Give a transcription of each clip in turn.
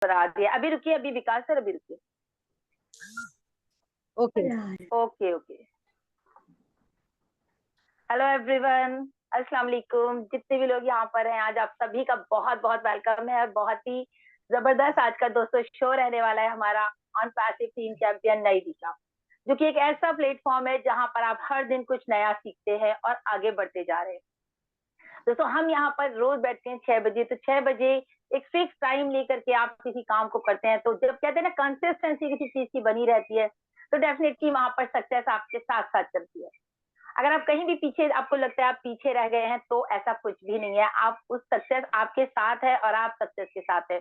करा दिया। अभी रुकिए, अभी विकास सर अभी रुकिए। Okay okay okay. Hello everyone, अस्सलाम वालेकुम। जितने भी लोग यहाँ पर हैं, आज आप सभी का बहुत बहुत वेलकम है। बहुत ही जबरदस्त आज का दोस्तों शो रहने वाला है हमारा ऑन पैसिव टीम चैंपियन नई दिशा, जो कि एक ऐसा प्लेटफॉर्म है जहाँ पर आप हर दिन कुछ नया सीखते हैं और आगे बढ़ते जा रहे हैं। दोस्तों हम यहाँ पर रोज बैठते हैं 6 बजे, तो 6 बजे एक फिक्स टाइम लेकर के आप किसी काम को करते हैं, तो जब कहते हैं ना कंसिस्टेंसी किसी चीज की बनी रहती है, तो डेफिनेटली वहां पर सक्सेस आपके साथ साथ चलती है। अगर आप कहीं भी पीछे, आपको लगता है आप पीछे रह गए हैं, तो ऐसा कुछ भी नहीं है। आप उस सक्सेस आपके साथ है और आप सक्सेस के साथ है।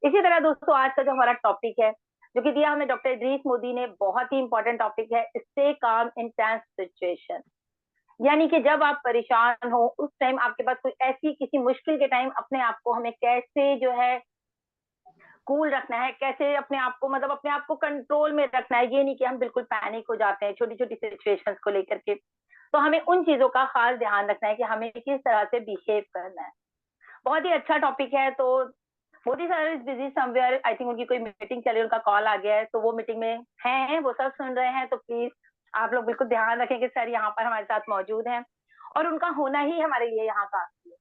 इसी तरह दोस्तों आज का जो हमारा टॉपिक है, जो कि दिया हमें डॉक्टर इदरीस मोदी ने, बहुत ही इंपॉर्टेंट टॉपिक है, स्टे काम इन टेंस सिचुएशन। यानी कि जब आप परेशान हो, उस टाइम आपके पास कोई ऐसी किसी मुश्किल के टाइम अपने आप को हमें कैसे जो है कूल रखना है, कैसे अपने आप को मतलब अपने आप को कंट्रोल में रखना है। ये नहीं कि हम बिल्कुल पैनिक हो जाते हैं छोटी छोटी सिचुएशंस को लेकर के। तो हमें उन चीजों का खास ध्यान रखना है कि हमें किस तरह से बिहेव करना है। बहुत ही अच्छा टॉपिक है। तो Modi sir is busy somewhere, I think उनकी कोई मीटिंग चल रही है, उनका कॉल आ गया है, तो वो मीटिंग में हैं, वो सब सुन रहे हैं। तो प्लीज आप लोग बिल्कुल ध्यान रखें कि सर यहाँ पर हमारे साथ मौजूद हैं और उनका होना ही हमारे लिए यहाँ का है।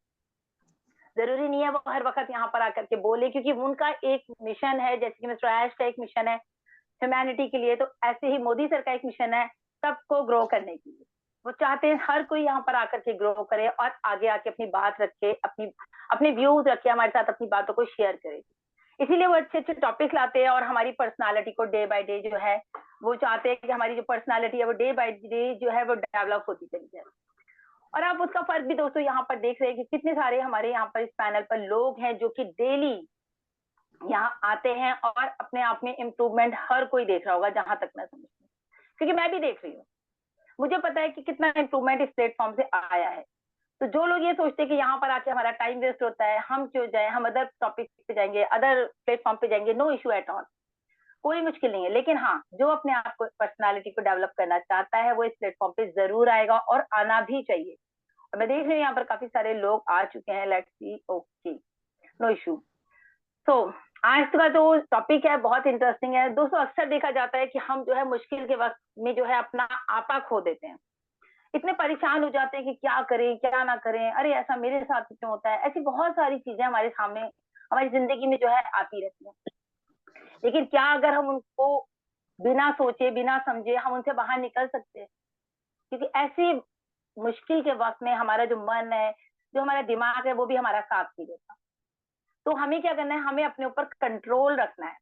जरूरी नहीं है वो हर वक्त यहाँ पर आकर के बोले, क्योंकि उनका एक मिशन है, जैसे कि मिस्टर ऐश का एक मिशन है ह्यूमैनिटी के लिए, तो ऐसे ही मोदी सर का एक मिशन है सबको ग्रो करने के लिए। वो चाहते हैं हर कोई यहाँ पर आकर के ग्रो करे और आगे आके अपनी बात रखे, अपनी अपने व्यूज रखे, हमारे साथ अपनी बातों को शेयर करे। इसीलिए वो अच्छे अच्छे टॉपिक लाते हैं और हमारी पर्सनालिटी को डे बाय डे जो है, वो चाहते हैं कि हमारी जो पर्सनालिटी है वो डे बाय डे जो है वो डेवलप होती चली जाए। और आप उसका फर्क भी दोस्तों यहाँ पर देख रहे हैं कि कितने सारे हमारे यहाँ पर इस पैनल पर लोग हैं जो कि डेली यहाँ आते हैं और अपने आप में इम्प्रूवमेंट हर कोई देख रहा होगा, जहां तक मैं समझती हूँ, क्योंकि मैं भी देख रही हूँ। मुझे पता है कि कितना इम्प्रूवमेंट इस प्लेटफॉर्म से आया है। तो जो लोग ये सोचते हैं कि यहाँ पर आके हमारा टाइम वेस्ट होता है, हम क्यों जाए, हम अदर टॉपिक पे जाएंगे, अदर प्लेटफॉर्म पे जाएंगे, नो इशू एट ऑल, कोई मुश्किल नहीं है। लेकिन हाँ, जो अपने आप को पर्सनालिटी को डेवलप करना चाहता है वो इस प्लेटफॉर्म पे जरूर आएगा और आना भी चाहिए। मैं देख रही हूँ यहाँ पर काफी सारे लोग आ चुके हैं। Let's see, okay, no issue. तो आज का जो टॉपिक है बहुत इंटरेस्टिंग है दोस्तों। अक्सर देखा जाता है कि हम जो है मुश्किल के वक्त में जो है अपना आपा खो देते हैं, इतने परेशान हो जाते हैं कि क्या करें क्या ना करें, अरे ऐसा मेरे साथ क्यों होता है। ऐसी बहुत सारी चीजें हमारे सामने हमारी जिंदगी में जो है आती रहती हैं। लेकिन क्या अगर हम उनको बिना सोचे बिना समझे हम उनसे बाहर निकल सकते हैं? क्योंकि ऐसी मुश्किल के वक्त में हमारा जो मन है, जो हमारा दिमाग है, वो भी हमारा साथ नहीं देता। तो हमें क्या करना है, हमें अपने ऊपर कंट्रोल रखना है,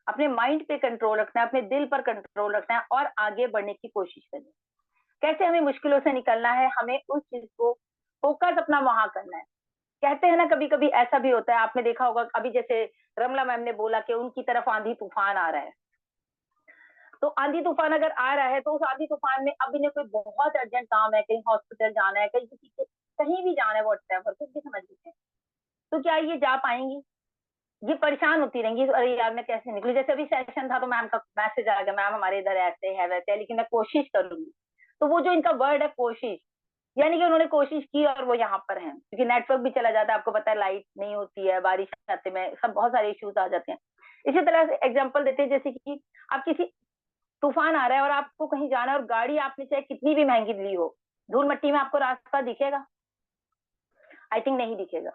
अपने माइंड पे कंट्रोल रखना है, अपने दिल पर कंट्रोल रखना है और आगे बढ़ने की कोशिश करनी है। कैसे हमें मुश्किलों से निकलना है, हमें उस चीज को फोकस अपना वहां करना है। कहते हैं ना, कभी कभी ऐसा भी होता है, आपने देखा होगा, अभी जैसे रमला मैम ने बोला कि उनकी तरफ आंधी तूफान आ रहा है। तो आंधी तूफान अगर आ रहा है तो उस आंधी तूफान में अब इन्हें कोई बहुत अर्जेंट काम है, कहीं हॉस्पिटल जाना है, कहीं किसी के कहीं भी जाना है, व्हाट्सएवर कुछ भी समझ लीजिए, तो क्या ये जा पाएंगी? ये परेशान होती रहेंगी, अरे यार मैं कैसे निकलूं। जैसे अभी सेशन था तो मैम का मैसेज आ गया, मैम हमारे इधर ऐसे है वैसे है, लेकिन मैं कोशिश करूंगी। तो वो जो इनका वर्ड है कोशिश, यानी कि उन्होंने कोशिश की और वो यहाँ पर हैं, क्योंकि नेटवर्क भी चला जाता है, आपको पता है लाइट नहीं होती है, बारिश आते में सब बहुत सारे इश्यूज आ जाते हैं। इसी तरह से एग्जाम्पल देते हैं, जैसे कि आप किसी तूफान आ रहा है और आपको कहीं जाना है और गाड़ी आपने चाहे कितनी भी महंगी ली हो, धूल मिट्टी में आपको रास्ता दिखेगा? आई थिंक नहीं दिखेगा।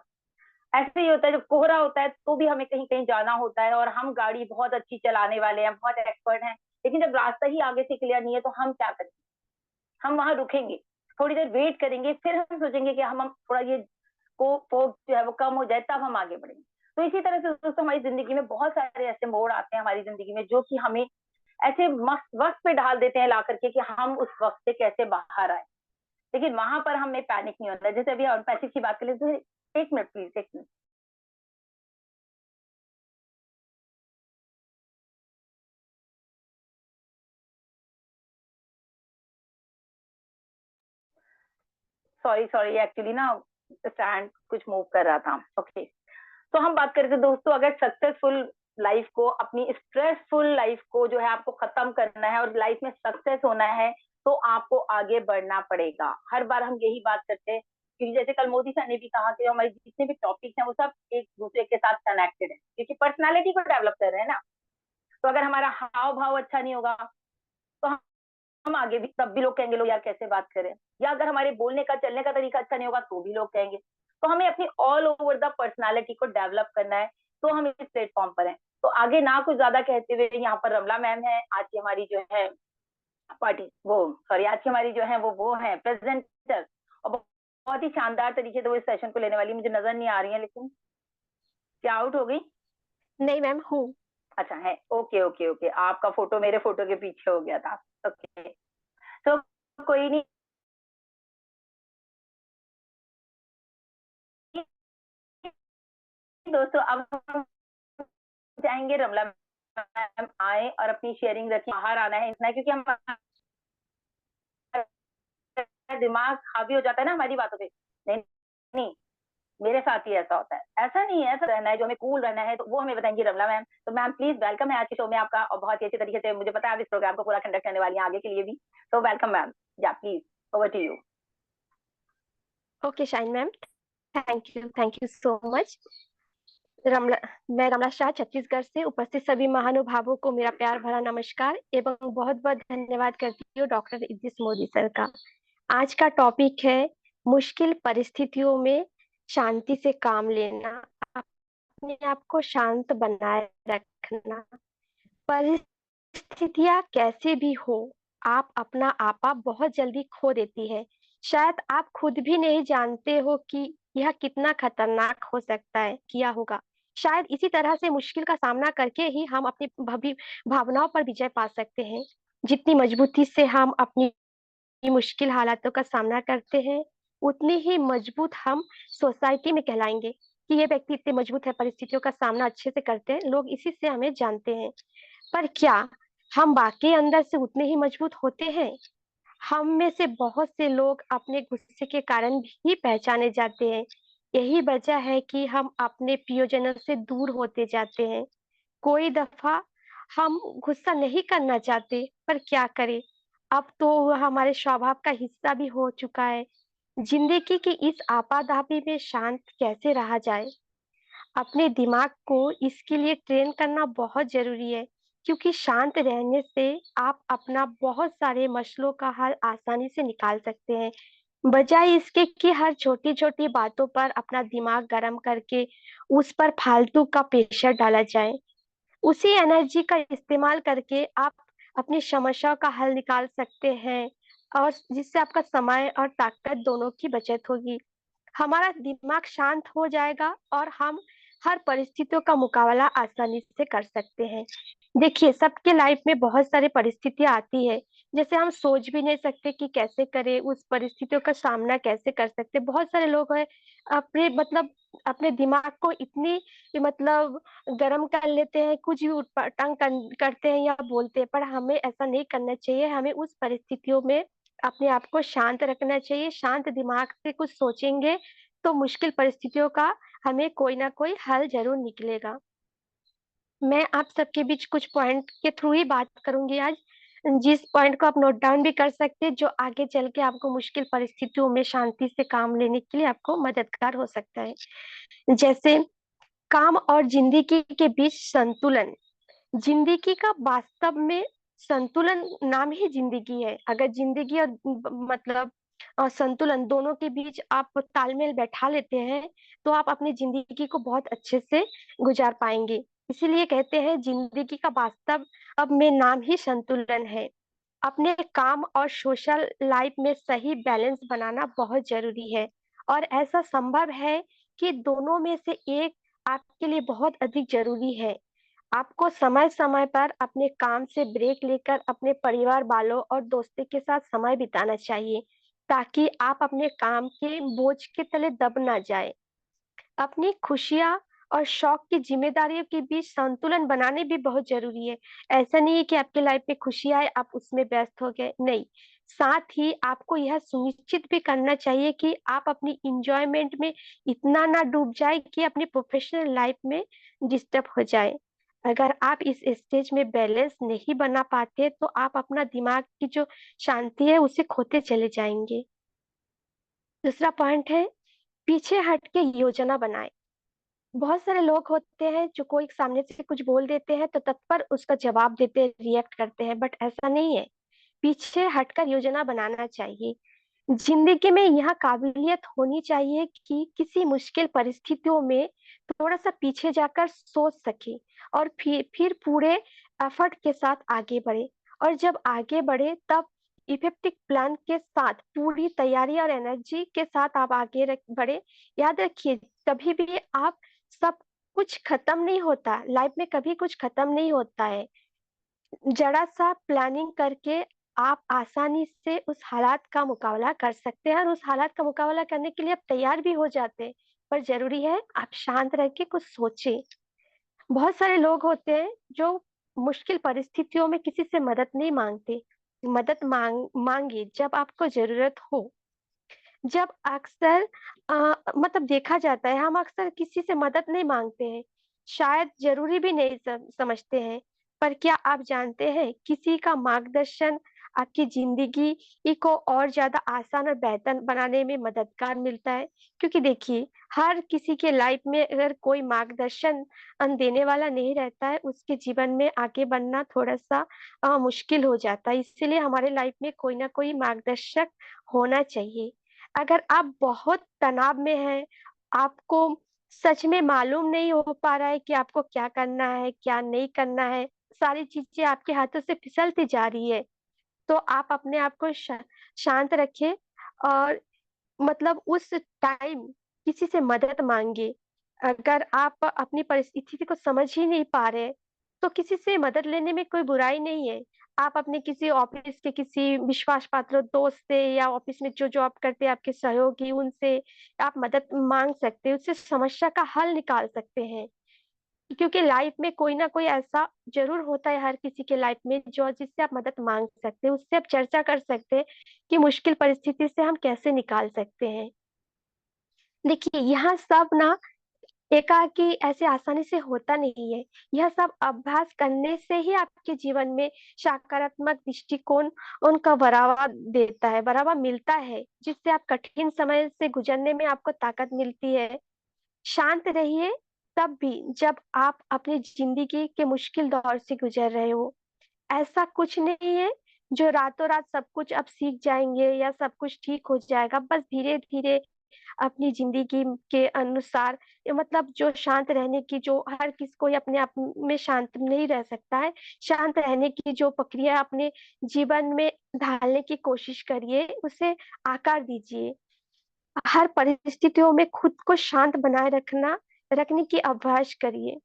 ऐसे ही होता है, जब कोहरा होता है तो भी हमें कहीं कहीं जाना होता है और हम गाड़ी बहुत अच्छी चलाने वाले हैं, बहुत एक्सपर्ट हैं, लेकिन जब रास्ता ही आगे से क्लियर नहीं है तो हम क्या करेंगे? हम वहां रुकेंगे, थोड़ी देर वेट करेंगे, फिर हम सोचेंगे कि हम थोड़ा ये को फोग जो है वो कम हो जाए, तब हम आगे बढ़ेंगे। तो इसी तरह से दोस्तों हमारी जिंदगी में बहुत सारे ऐसे मोड़ आते हैं हमारी जिंदगी में, जो कि हमें ऐसे वक्त पे ढाल देते हैं ला करके कि हम उस वक्त से कैसे बाहर आए। लेकिन वहां पर हमें पैनिक नहीं होता है। जैसे अभी और पैसिव की बात करें तो एक मिनट प्लीज, एक मिनट। सॉरी सॉरी, एक्चुअली ना स्टैंड कुछ मूव कर रहा था। ओके, तो हम बात करें तो दोस्तों, अगर सक्सेसफुल लाइफ को, अपनी स्ट्रेसफुल लाइफ को जो है आपको खत्म करना है और लाइफ में सक्सेस होना है, तो आपको आगे बढ़ना पड़ेगा। हर बार हम यही बात करते हैं क्योंकि जैसे कल मोदी सर ने भी कहा कि हमारे जितने भी टॉपिक्स हैं वो सब एक दूसरे के साथ कनेक्टेड है, क्योंकि पर्सनालिटी को डेवलप कर रहे हैं ना। तो अगर हमारा हाव भाव अच्छा नहीं होगा तो हम आगे भी, तब भी लोग कहेंगे लोग यार कैसे बात करें। या अगर हमारे बोलने का चलने का तरीका अच्छा नहीं होगा तो भी लोग कहेंगे। तो हमें अपनी ऑल ओवर द पर्सनालिटी को डेवलप करना है। तो हम इस प्लेटफॉर्म पर हैं। तो आगे ना कुछ ज्यादा कहते हुए, यहाँ पर रमला मैम है आज की हमारी जो है पार्टी, वो सॉरी, आज की हमारी जो है वो है प्रेजेंटर। और बहुत ही शानदार तरीके से वो इस सेशन को लेने वाली, मुझे नजर नहीं आ रही है लेकिन क्या आउट हो गई? नहीं मैम, हूँ। अच्छा है, ओके ओके ओके, आपका फोटो मेरे फोटो के पीछे हो गया था। ओके, तो कोई नहीं दोस्तों, अब हम चाहेंगे रमला मैम आए और अपनी शेयरिंग रखें। बाहर आना है इतना, क्योंकि हम दिमाग हावी हो जाता है ना हमारी बातों पे। नहीं नहीं, मेरे साथ ही ऐसा होता है, ऐसा नहीं है, ऐसा रहना है, जो हमें कूल रहना है तो वो हमें बताएंगी रमला मैम। तो मैम प्लीज वेलकम है आज के शो में आपका, और बहुत ही अच्छे तरीके से मुझे पता है आप इस प्रोग्राम को पूरा कंडक्ट करने वाली हैं आगे के लिए भी। तो वेलकम मैम, या please over to you. Okay Shine ma'am, thank you so much. Ramla मैं रमला शाह छत्तीसगढ़ से उपस्थित सभी महानुभावों को मेरा प्यार भरा नमस्कार एवं बहुत बहुत धन्यवाद करती हूँ डॉक्टर इद्रिस मोदी सर का। आज का टॉपिक है मुश्किल परिस्थितियों में शांति से काम लेना, अपने आप को शांत बनाए रखना। परिस्थितियां कैसे भी हो, आप अपना आपा बहुत जल्दी खो देती है। शायद आप खुद भी नहीं जानते हो कि यह कितना खतरनाक हो सकता है, किया होगा। शायद इसी तरह से मुश्किल का सामना करके ही हम अपनी भावनाओं पर विजय पा सकते हैं। जितनी मजबूती से हम अपनी मुश्किल हालातों का सामना करते हैं, उतनी ही मजबूत हम सोसाइटी में कहलाएंगे कि ये व्यक्ति इतने मजबूत है, परिस्थितियों का सामना अच्छे से करते हैं, लोग इसी से हमें जानते हैं। पर क्या हम वाकई अंदर से उतने ही मजबूत होते हैं? हम में से बहुत से लोग अपने गुस्से के कारण भी पहचाने जाते हैं। यही वजह है कि हम अपने प्रियजनों से दूर होते जाते हैं। कोई दफा हम गुस्सा नहीं करना चाहते, पर क्या करें, अब तो वह हमारे स्वभाव का हिस्सा भी हो चुका है। जिंदगी की इस आपाधापी में शांत कैसे रहा जाए? अपने दिमाग को इसके लिए ट्रेन करना बहुत जरूरी है, क्योंकि शांत रहने से आप अपना बहुत सारे मसलों का हल आसानी से निकाल सकते हैं, बजाय इसके कि हर छोटी छोटी बातों पर अपना दिमाग गर्म करके उस पर फालतू का प्रेशर डाला जाए। उसी एनर्जी का इस्तेमाल करके आप अपनी समस्या का हल निकाल सकते हैं, और जिससे आपका समय और ताकत दोनों की बचत होगी। हमारा दिमाग शांत हो जाएगा और हम हर परिस्थितियों का मुकाबला आसानी से कर सकते हैं। देखिए, सबके लाइफ में बहुत सारी परिस्थितियां आती है, जैसे हम सोच भी नहीं सकते कि कैसे करें, उस परिस्थितियों का सामना कैसे कर सकते। बहुत सारे लोग हैं अपने मतलब अपने दिमाग को इतनी मतलब गर्म कर लेते हैं, कुछ भी उटपटांग करते हैं या बोलते हैं, पर हमें ऐसा नहीं करना चाहिए। हमें उस परिस्थितियों में अपने आप को शांत रखना चाहिए। शांत दिमाग से कुछ सोचेंगे तो मुश्किल परिस्थितियों का हमें कोई ना कोई हल जरूर निकलेगा। मैं आप सबके बीच कुछ पॉइंट के थ्रू ही बात करूंगी आज, जिस पॉइंट को आप नोट डाउन भी कर सकते हैं, जो आगे चल के आपको मुश्किल परिस्थितियों में शांति से काम लेने के लिए आपको मददगार हो सकता है। जैसे काम और जिंदगी के बीच संतुलन। जिंदगी का वास्तव में संतुलन नाम ही जिंदगी है। अगर जिंदगी और मतलब संतुलन दोनों के बीच आप तालमेल बैठा लेते हैं, तो आप अपनी जिंदगी को बहुत अच्छे से गुजार पाएंगे। इसीलिए कहते हैं जिंदगी का वास्तव अब में नाम ही संतुलन है। अपने काम और सोशल लाइफ में सही बैलेंस बनाना बहुत जरूरी है, और ऐसा संभव है कि दोनों में से एक आपके लिए बहुत अधिक जरूरी है। आपको समय समय पर अपने काम से ब्रेक लेकर अपने परिवार वालों और दोस्तों के साथ समय बिताना चाहिए, ताकि आप अपने काम के बोझ के तले दब ना जाए। अपनी खुशियाँ और शौक की जिम्मेदारियों के बीच संतुलन बनाने भी बहुत जरूरी है। ऐसा नहीं है कि आपके लाइफ में खुशी आए आप उसमें व्यस्त हो गए, नहीं। साथ ही आपको यह सुनिश्चित भी करना चाहिए कि आप अपनी इंजॉयमेंट में इतना ना डूब जाए कि अपनी प्रोफेशनल लाइफ में डिस्टर्ब हो जाए। अगर आप इस स्टेज में बैलेंस नहीं बना पाते, तो आप अपना दिमाग की जो शांति है उसे खोते चले जाएंगे। दूसरा पॉइंट है, पीछे हट के योजना बनाए। बहुत सारे लोग होते हैं जो कोई सामने से कुछ बोल देते हैं तो तत्पर उसका जवाब देते हैं, रिएक्ट करते हैं, बट ऐसा नहीं है। पीछे हटकर योजना बनाना चाहिए। जिंदगी में यह काबिलियत होनी चाहिए कि किसी मुश्किल परिस्थितियों में थोड़ा सा पीछे जाकर सोच सके और फिर पूरे एफर्ट के साथ आगे बढ़े। और जब आगे बढ़े तब इफेक्टिव प्लान के साथ पूरी तैयारी और एनर्जी के साथ आप आगे बढ़े। याद रखिए, कभी भी आप सब कुछ खत्म नहीं होता, लाइफ में कभी कुछ खत्म नहीं होता है। जरा सा प्लानिंग करके आप आसानी से उस हालात का मुकाबला कर सकते हैं, और उस हालात का मुकाबला करने के लिए आप तैयार भी हो जाते हैं। पर जरूरी है आप शांत रह के कुछ सोचें। बहुत सारे लोग होते हैं जो मुश्किल परिस्थितियों में किसी से मदद नहीं मांगते। मदद मांगे जब आपको जरूरत हो। जब अक्सर मतलब देखा जाता है, हम अक्सर किसी से मदद नहीं मांगते हैं, शायद जरूरी भी नहीं समझते हैं। पर क्या आप जानते हैं, किसी का मार्गदर्शन आपकी जिंदगी को और ज्यादा आसान और बेहतर बनाने में मददगार मिलता है। क्योंकि देखिए, हर किसी के लाइफ में अगर कोई मार्गदर्शन देने वाला नहीं रहता है, उसके जीवन में आगे बढ़ना थोड़ा सा मुश्किल हो जाता है। इसलिए हमारे लाइफ में कोई ना कोई मार्गदर्शक होना चाहिए। अगर आप बहुत तनाव में हैं, आपको सच में मालूम नहीं हो पा रहा है कि आपको क्या करना है क्या नहीं करना है, सारी चीजें आपके हाथों से फिसलती जा रही है, तो आप अपने आप को शांत रखें। और मतलब उस टाइम किसी से मदद मांगे। अगर आप अपनी परिस्थिति को समझ ही नहीं पा रहे, तो किसी से मदद लेने में कोई बुराई नहीं है। आप अपने किसी ऑफिस के किसी विश्वास पात्र दोस्त से, या ऑफिस में जो जॉब करते हैं आपके सहयोगी, उनसे आप मदद मांग सकते हैं, उससे समस्या का हल निकाल सकते हैं। क्योंकि लाइफ में कोई ना कोई ऐसा जरूर होता है हर किसी के लाइफ में, जो जिससे आप मदद मांग सकते हैं, उससे आप चर्चा कर सकते हैं कि मुश्किल परिस्थिति से हम कैसे निकाल सकते हैं। देखिए, यहाँ सब ना एकाकी ऐसे आसानी से होता नहीं है। यह सब अभ्यास करने से ही आपके जीवन में सकारात्मक दृष्टिकोण उनका बढ़ावा देता है, बढ़ावा मिलता है, जिससे आप कठिन समय से गुजरने में आपको ताकत मिलती है। शांत रहिए तब भी जब आप अपनी जिंदगी के मुश्किल दौर से गुजर रहे हो। ऐसा कुछ नहीं है जो रातों रात सब कुछ अब सीख जाएंगे या सब कुछ ठीक हो जाएगा। बस धीरे धीरे अपनी जिंदगी के अनुसार, ये मतलब जो शांत रहने की, जो हर किसी को अपने आप में शांत नहीं रह सकता है, शांत रहने की जो प्रक्रिया अपने जीवन में ढालने की कोशिश करिए, उसे आकार दीजिए। हर परिस्थितियों में खुद को शांत बनाए रखने की अभ्यास करिए।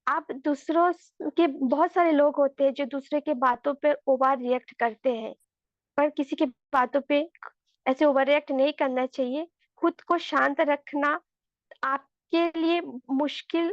आप दूसरों के, बहुत सारे लोग होते हैं जो दूसरे के बातों पर ओवर रिएक्ट करते हैं, पर किसी की बातों पे ऐसे ओवर रिएक्ट नहीं करना चाहिए। खुद को शांत रखना आपके लिए मुश्किल,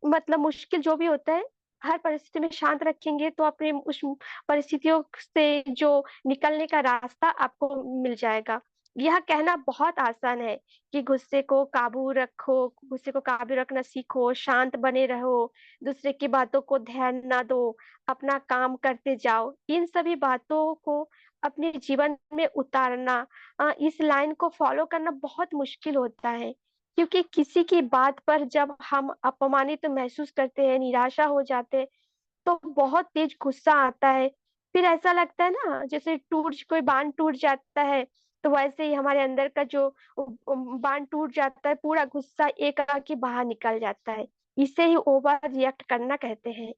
मतलब मुश्किल जो भी होता है, हर परिस्थिति में शांत रखेंगे तो अपने उस परिस्थितियों से जो निकलने का रास्ता आपको मिल जाएगा। यह कहना बहुत आसान है कि गुस्से को काबू रखो, गुस्से को काबू रखना सीखो, शांत बने रहो, दूसरे की बातों को ध्यान ना दो, अपना काम करते जाओ। इन सभी बातों को अपने जीवन में उतारना, इस लाइन को फॉलो करना बहुत मुश्किल होता है। क्योंकि किसी की बात पर जब हम अपमानित तो महसूस करते हैं, निराशा हो जाते हैं, तो बहुत तेज गुस्सा आता है। फिर ऐसा लगता है ना, जैसे कोई बांध टूट जाता है, तो वैसे ही हमारे अंदर का जो बांध टूट जाता है, पूरा गुस्सा एक आके बाहर निकल जाता है। इसे ही ओवर रिएक्ट करना कहते हैं।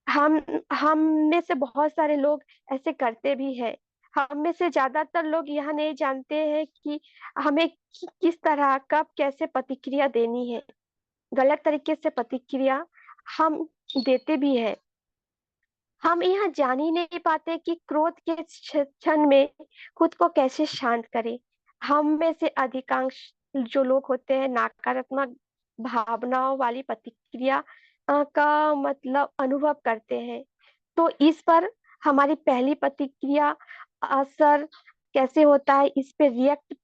हम हम में से बहुत सारे लोग ऐसे करते भी हैं। हम में से ज्यादातर लोग यह नहीं जानते हैं कि हमें किस तरह कब कैसे प्रतिक्रिया देनी है। गलत तरीके से प्रतिक्रिया हम देते भी हैं। हम यह जान ही नहीं पाते कि क्रोध के क्षण में खुद को कैसे शांत करें। हम में से अधिकांश जो लोग होते हैं, नकारात्मक भावनाओं वाली प्रतिक्रिया का मतलब अनुभव करते हैं। तो इस पर हमारी पहली प्रतिक्रिया असर कैसे होता है, इस पे रिएक्ट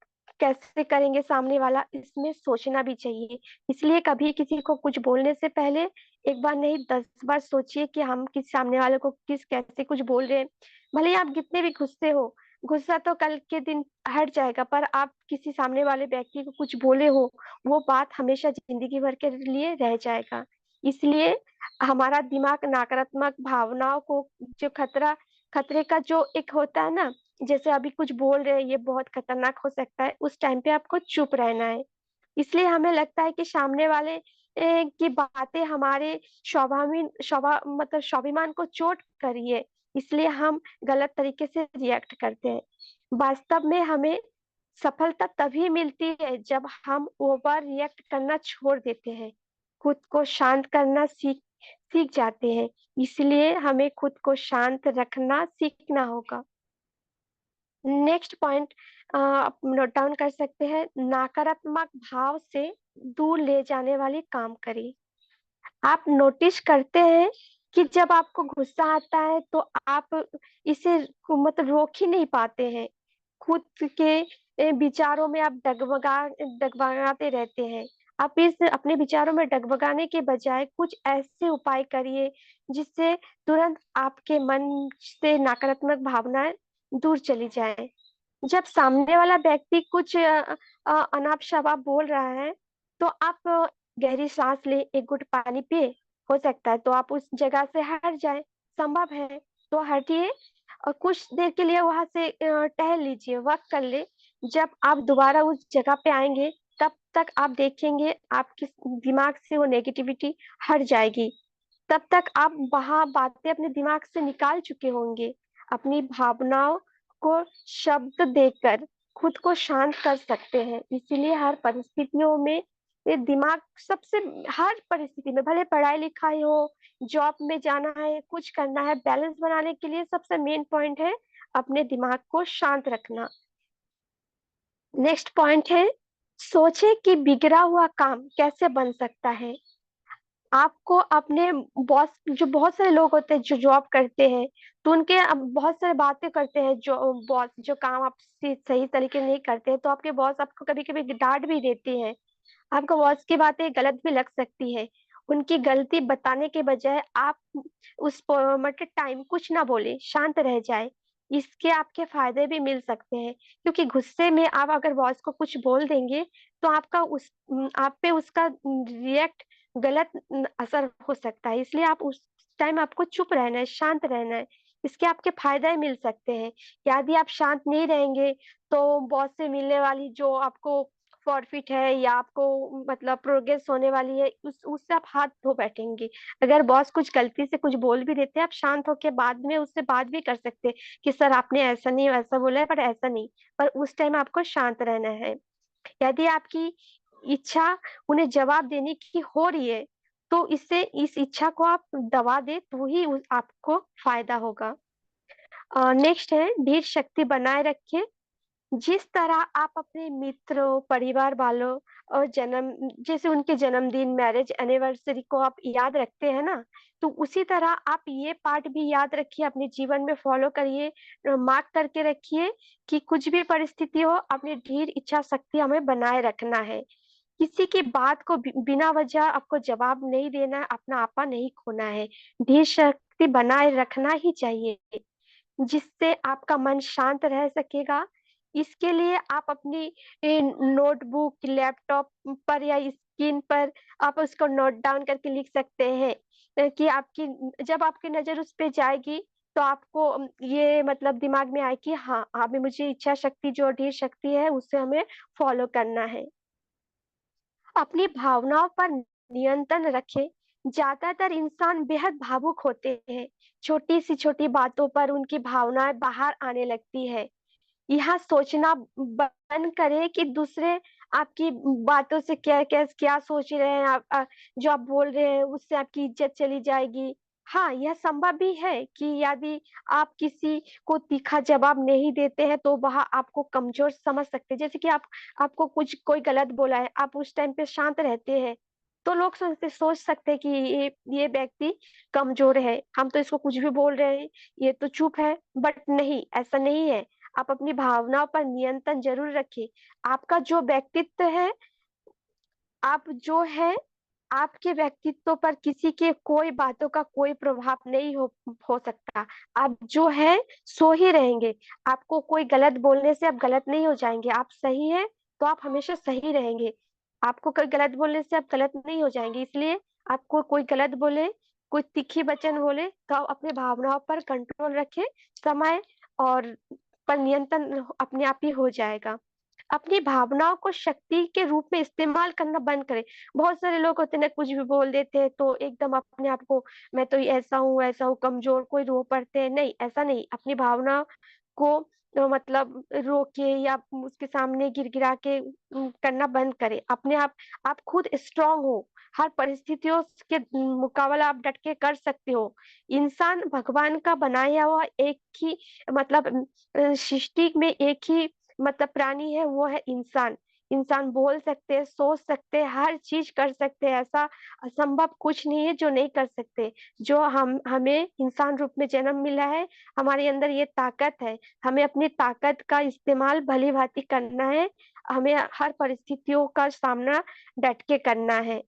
कैसे करेंगे सामने वाला, इसमें सोचना भी चाहिए। इसलिए कभी किसी को कुछ बोलने से पहले एक बार नहीं 10 बार सोचिए कि हम किस सामने वाले को किस कैसे कुछ बोल रहे हैं। भले ही आप कितने भी गुस्से हो, गुस्सा तो कल के दिन हट जाएगा, पर आप किसी सामने वाले व्यक्ति को कुछ बोले हो, वो बात हमेशा जिंदगी भर के लिए रह जाएगा। इसलिए हमारा दिमाग नकारात्मक भावनाओं को, जो खतरे का जो एक होता है ना, जैसे अभी कुछ बोल रहे हैं ये बहुत खतरनाक हो सकता है, उस टाइम पे आपको चुप रहना है। इसलिए हमें लगता है कि सामने वाले की बातें हमारे मतलब स्वाभिमान को चोट करी है, इसलिए हम गलत तरीके से रिएक्ट करते हैं। वास्तव में हमें सफलता तभी मिलती है जब हम ओवर रिएक्ट करना छोड़ देते हैं, खुद को शांत करना सीख सीख जाते हैं। इसलिए हमें खुद को शांत रखना सीखना होगा। नेक्स्ट पॉइंट आप नोट डाउन कर सकते हैं, नकारात्मक भाव से दूर ले जाने वाली काम करें। आप नोटिस करते हैं कि जब आपको गुस्सा आता है तो आप इसे मतलब रोक ही नहीं पाते हैं, खुद के विचारों में आप डगमगाते रहते हैं। आप इस अपने विचारों में डगमगाने के बजाय कुछ ऐसे उपाय करिए जिससे तुरंत आपके मन से नकारात्मक भावनाएं दूर चली जाए। जब सामने वाला व्यक्ति कुछ अनाप शनाप बोल रहा है, तो आप गहरी सांस ले, एक घुट पानी पिए, हो सकता है तो आप उस जगह से हट जाए, संभव है तो हटिए और कुछ देर के लिए वहां से टहल लीजिए, वॉक कर ले। जब आप दोबारा उस जगह पे आएंगे, तब तक आप देखेंगे आपके दिमाग से वो नेगेटिविटी हट जाएगी। तब तक आप वहां बातें अपने दिमाग से निकाल चुके होंगे। अपनी भावनाओं को शब्द देकर खुद को शांत कर सकते हैं। इसीलिए हर परिस्थितियों में ये दिमाग सबसे, हर परिस्थिति में, भले पढ़ाई लिखाई हो, जॉब में जाना है, कुछ करना है, बैलेंस बनाने के लिए सबसे मेन पॉइंट है अपने दिमाग को शांत रखना। नेक्स्ट पॉइंट है, सोचे कि बिगड़ा हुआ काम कैसे बन सकता है। आपको अपने बॉस, जो बहुत सारे लोग होते हैं जो जॉब करते हैं, तो उनके अब बहुत सारे बातें करते हैं, जो बॉस जो काम आप सही तरीके नहीं करते हैं, तो आपके बॉस आपको कभी कभी डांट भी देती है। आपको बॉस की बातें गलत भी लग सकती है, उनकी गलती बताने के बजाय आप मतलब टाइम कुछ ना बोले, शांत रह जाए। इसके आपके फायदे भी मिल सकते हैं, क्योंकि गुस्से में आप अगर बॉस को कुछ बोल देंगे तो आपका आप पे उसका रिएक्ट गलत असर हो सकता है। इसलिए आप उस टाइम आपको चुप रहना है, शांत रहना है। इसके आपके फायदे मिल सकते हैं। यदि आप शांत नहीं रहेंगे तो बॉस से मिलने वाली जो आपको प्रॉफिट है या आपको मतलब प्रोग्रेस होने वाली है, उससे आप हाथ धो बैठेंगे। अगर बॉस कुछ गलती से कुछ बोल भी देते हैं, आप शांत होकर बाद में उससे बात भी कर सकते हैं कि सर आपने ऐसा नहीं वैसा बोला है, पर ऐसा नहीं। पर उस टाइम आपको शांत रहना है। यदि आपकी इच्छा उन्हें जवाब देने की हो रही है, तो इससे इस इच्छा को आप दबा दे तो ही आपको फायदा होगा। नेक्स्ट है, धीर शक्ति बनाए रखिए। जिस तरह आप अपने मित्रों, परिवार वालों और जन्म जैसे उनके जन्मदिन, मैरिज एनिवर्सरी को आप याद रखते हैं ना, तो उसी तरह आप ये पार्ट भी याद रखिए, अपने जीवन में फॉलो करिए, मार्क करके रखिए कि कुछ भी परिस्थिति हो, अपनी धीर इच्छा शक्ति हमें बनाए रखना है। किसी की बात को बिना वजह आपको जवाब नहीं देना है, अपना आपा नहीं खोना है। धीर शक्ति बनाए रखना ही चाहिए, जिससे आपका मन शांत रह सकेगा। इसके लिए आप अपनी नोटबुक, लैपटॉप पर या स्क्रीन पर आप उसको नोट डाउन करके लिख सकते हैं, कि आपकी जब आपकी नजर उस पे जाएगी तो आपको ये मतलब दिमाग में आए कि हाँ, अभी मुझे इच्छा शक्ति जो ढीर शक्ति है उससे हमें फॉलो करना है। अपनी भावनाओं पर नियंत्रण रखें। ज्यादातर इंसान बेहद भावुक होते हैं, छोटी सी छोटी बातों पर उनकी भावनाएं बाहर आने लगती है। यहाँ सोचना बंद करें कि दूसरे आपकी बातों से क्या क्या क्या सोच रहे हैं, जो आप बोल रहे हैं उससे आपकी इज्जत चली जाएगी। हाँ, यह संभव भी है कि यदि आप किसी को तीखा जवाब नहीं देते हैं तो वह आपको कमजोर समझ सकते हैं। जैसे कि आपको कुछ कोई गलत बोला है, आप उस टाइम पे शांत रहते हैं, तो लोग सोच सकते हैं कि ये व्यक्ति कमजोर है, हम तो इसको कुछ भी बोल रहे हैं, ये तो चुप है। बट नहीं, ऐसा नहीं है। आप अपनी भावनाओं पर नियंत्रण जरूर रखें। आपका जो व्यक्तित्व है, आप जो है आपके व्यक्तित्व पर किसी के कोई बातों का कोई प्रभाव नहीं हो सकता। आप जो है सो ही रहेंगे। आपको कोई गलत बोलने से आप गलत नहीं हो जाएंगे। आप सही है तो आप हमेशा सही रहेंगे। आपको कोई गलत बोलने से आप गलत नहीं हो जाएंगे। इसलिए आपको कोई गलत बोले, कोई तीखी वचन बोले तो आप अपनी भावनाओं पर कंट्रोल रखें। समय और पर नियंत्रण अपने आप ही हो जाएगा। अपनी भावनाओं को शक्ति के रूप में इस्तेमाल करना बंद करें। बहुत सारे लोग होते हैं ना, कुछ भी बोल देते हैं तो एकदम अपने आप को, मैं तो ऐसा हूँ कमजोर, कोई रो पड़ते हैं। नहीं, ऐसा नहीं। अपनी भावना को मतलब रोके या उसके सामने गिड़गिड़ा के करना बंद करें। अपने आप खुद स्ट्रांग हो। हर परिस्थितियों के मुकाबला आप डट के कर सकते हो। इंसान भगवान का बनाया हुआ एक ही मतलब सृष्टि में एक ही मतलब प्राणी है, वो है इंसान। इंसान बोल सकते हैं, सोच सकते हैं, हर चीज कर सकते हैं। ऐसा असंभव कुछ नहीं है जो नहीं कर सकते। जो हम हमें इंसान रूप में जन्म मिला है, हमारे अंदर ये ताकत है। हमें अपनी ताकत का इस्तेमाल भली भांति करना है। हमें हर परिस्थितियों का सामना डट के करना है।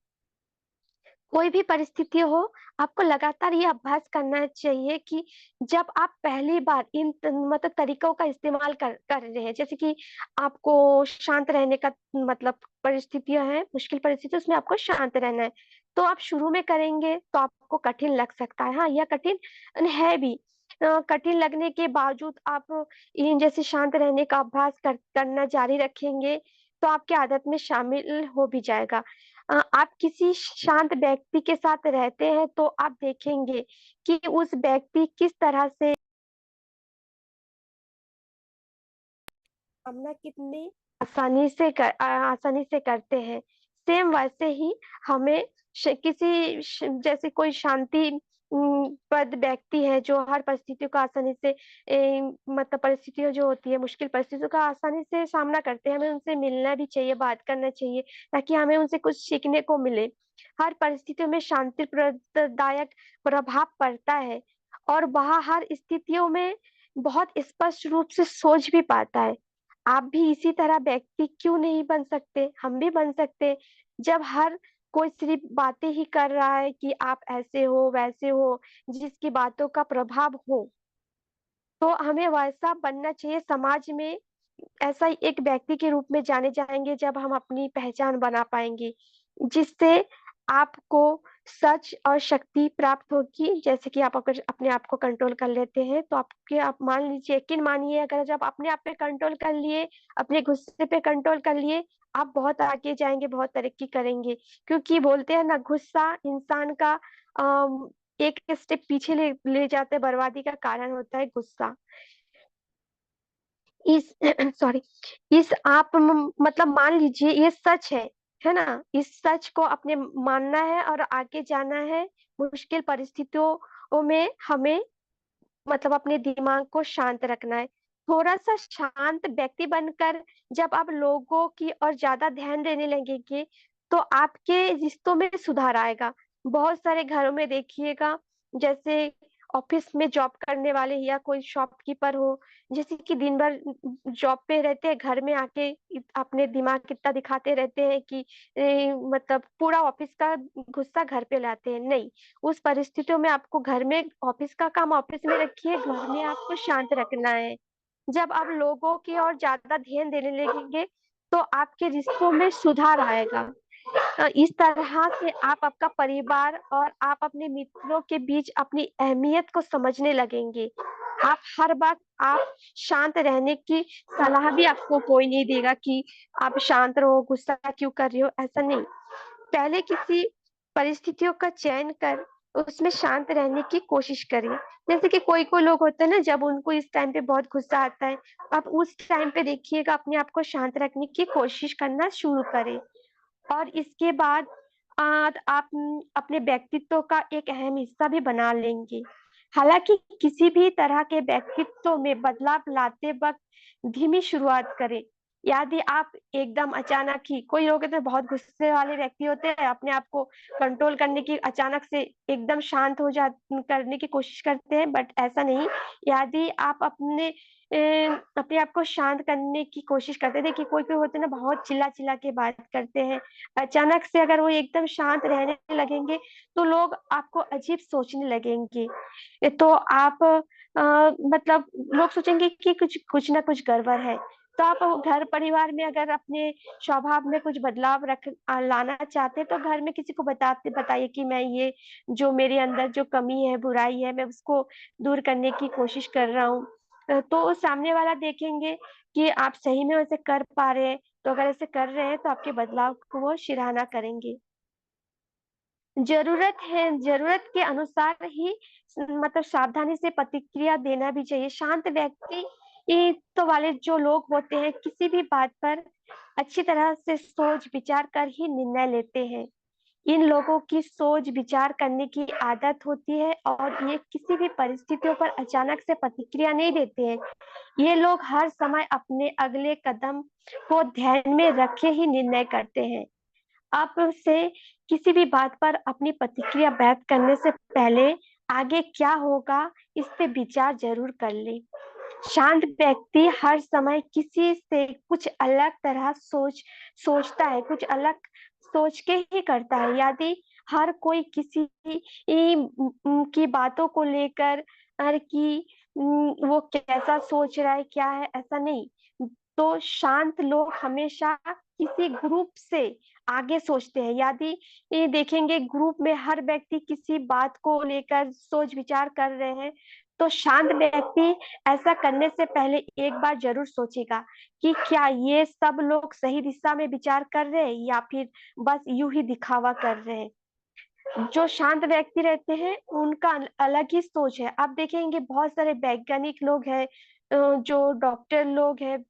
कोई भी परिस्थिति हो, आपको लगातार ये अभ्यास करना चाहिए कि जब आप पहली बार इन मतलब तरीकों का इस्तेमाल कर रहे हैं, जैसे कि आपको शांत रहने का मतलब परिस्थितियां हैं, मुश्किल परिस्थिति, उसमें आपको शांत रहना है। तो आप शुरू में करेंगे तो आपको कठिन लग सकता है। हाँ, यह कठिन है भी। कठिन लगने के बावजूद आप इन जैसे शांत रहने का अभ्यास करना जारी रखेंगे तो आपके आदत में शामिल हो भी जाएगा। आप किसी शांत व्यक्ति के साथ रहते हैं तो आप देखेंगे कि उस व्यक्ति किस तरह से सामना कितनी आसानी से करते हैं। सेम वैसे ही हमें जैसे कोई शांति पद व्यक्ति है जो हर परिस्थितियों का आसानी से मतलब परिस्थितियों जो होती है, मुश्किल परिस्थितियों का आसानी से सामना करते हैं, हमें उनसे मिलना भी चाहिए, बात करना चाहिए, ताकि हमें उनसे कुछ सीखने को मिले। हर परिस्थितियों में शांति प्रदायक प्रभाव पड़ता है और वह हर स्थितियों में बहुत स्पष्ट रूप से सोच भी पाता है। आप भी इसी तरह व्यक्ति क्यों नहीं बन सकते? हम भी बन सकते। जब हर कोई सिर्फ बातें ही कर रहा है कि आप ऐसे हो वैसे हो, जिसकी बातों का प्रभाव हो, तो हमें वैसा बनना चाहिए। समाज में ऐसा ही एक व्यक्ति के रूप में जाने जाएंगे जब हम अपनी पहचान बना पाएंगे, जिससे आपको सच और शक्ति प्राप्त होगी। जैसे कि आप अगर अपने आप को कंट्रोल कर लेते हैं तो आपके आप मान लीजिए, यकीन मानिए, अगर जब अपने आप पे कंट्रोल कर लिए, अपने गुस्से पे कंट्रोल कर लिए, आप बहुत आगे जाएंगे, बहुत तरक्की करेंगे। क्योंकि बोलते हैं ना, गुस्सा इंसान का एक स्टेप पीछे ले ले जाते, बर्बादी का कारण होता है गुस्सा। इस सॉरी, इस आप मतलब मान लीजिए ये सच है ना। इस सच को अपने मानना है और आगे जाना है। मुश्किल परिस्थितियों में हमें मतलब अपने दिमाग को शांत रखना है। थोड़ा सा शांत व्यक्ति बनकर जब आप लोगों की और ज्यादा ध्यान देने लगेंगे तो आपके रिश्तों में सुधार आएगा। बहुत सारे घरों में देखिएगा, जैसे ऑफिस में जॉब करने वाले या कोई शॉपकीपर हो, जैसे कि दिन भर जॉब पे रहते हैं, घर में आके अपने दिमाग कितना दिखाते रहते हैं कि मतलब पूरा ऑफिस का गुस्सा घर पे लाते हैं। नहीं, उस परिस्थितियों में आपको घर में ऑफिस का काम ऑफिस में रखिए, घर में आपको शांत रखना है। जब आप लोगों की ओर ज्यादा ध्यान देने लगेंगे तो आपके रिश्तों में सुधार आएगा। इस तरह से आप आपका परिवार और आप अपने मित्रों के बीच अपनी अहमियत को समझने लगेंगे। आप हर बात आप शांत रहने की सलाह भी आपको कोई नहीं देगा कि आप शांत रहो, गुस्सा क्यों कर रही हो, ऐसा नहीं। पहले किसी परिस्थितियों का चयन कर उसमें शांत रहने की कोशिश करिए। जैसे कि कोई कोई लोग होते हैं ना, जब उनको इस टाइम पे बहुत गुस्सा आता है, आप उस टाइम पे देखिएगा, अपने आप को शांत रखने की कोशिश करना शुरू करें। और इसके बाद आप अपने व्यक्तित्व का एक अहम हिस्सा भी बना लेंगे। हालांकि किसी भी तरह के व्यक्तित्व में बदलाव लाते वक्त धीमी शुरुआत करें। यदि आप एकदम अचानक ही, कोई लोग होते हैं बहुत गुस्से वाले व्यक्ति होते हैं, अपने आप को कंट्रोल करने की अचानक से एकदम शांत हो जा करने की कोशिश करते हैं, बट ऐसा नहीं। यदि आप अपने आप को शांत करने की कोशिश करते हैं, देखिए कोई-कोई होते हैं ना बहुत चिल्ला-चिल्ला के बात करते हैं, अचानक से अगर वो एकदम शांत रहने लगेंगे, तो लोग आपको अजीब सोचने लगेंगे। तो आप मतलब लोग सोचेंगे कि कुछ कुछ ना कुछ गड़बड़ है। तो आप घर परिवार में अगर अपने स्वभाव में कुछ बदलाव लाना चाहते हैं, तो घर में किसी को बताइए कि मैं ये जो मेरे अंदर जो कमी है, बुराई है, मैं उसको दूर करने की कोशिश कर रहा हूँ। तो सामने वाला देखेंगे कि आप सही में वैसे कर पा रहे हैं, तो अगर ऐसे कर रहे हैं तो आपके बदलाव को वो सराहना करेंगे। ज़रूरत के अनुसार ही मतलब सावधानी से प्रतिक्रिया देना भी चाहिए। शांत व्यक्ति तो वाले जो लोग होते हैं, किसी भी बात पर अच्छी तरह से सोच विचार कर ही निर्णय लेते हैं। इन लोगों की सोच विचार करने की आदत होती है और ये किसी भी परिस्थितियों पर अचानक से प्रतिक्रिया नहीं देते हैं। ये लोग हर समय अपने अगले कदम को ध्यान में रखे ही निर्णय करते हैं। आप से किसी भी बात पर अपनी प्रतिक्रिया व्यक्त करने से पहले आगे क्या होगा, इस पे विचार ज़रूर कर लें। शांत व्यक्ति हर समय किसी से कुछ अलग तरह सोचता है, कुछ अलग सोच के ही करता है। यदि हर कोई किसी की बातों को लेकर कि वो कैसा सोच रहा है, क्या है, ऐसा नहीं। तो शांत लोग हमेशा किसी ग्रुप से आगे सोचते हैं। यदि ये देखेंगे ग्रुप में हर व्यक्ति किसी बात को लेकर सोच विचार कर रहे हैं, तो शांत व्यक्ति ऐसा करने से पहले एक बार जरूर सोचेगा कि क्या ये सब लोग सही दिशा में विचार कर रहे हैं या फिर बस यूं ही दिखावा कर रहे हैं। जो शांत व्यक्ति रहते हैं उनका अलग ही सोच है। आप देखेंगे बहुत सारे वैज्ञानिक लोग हैं, जो डॉक्टर लोग हैं,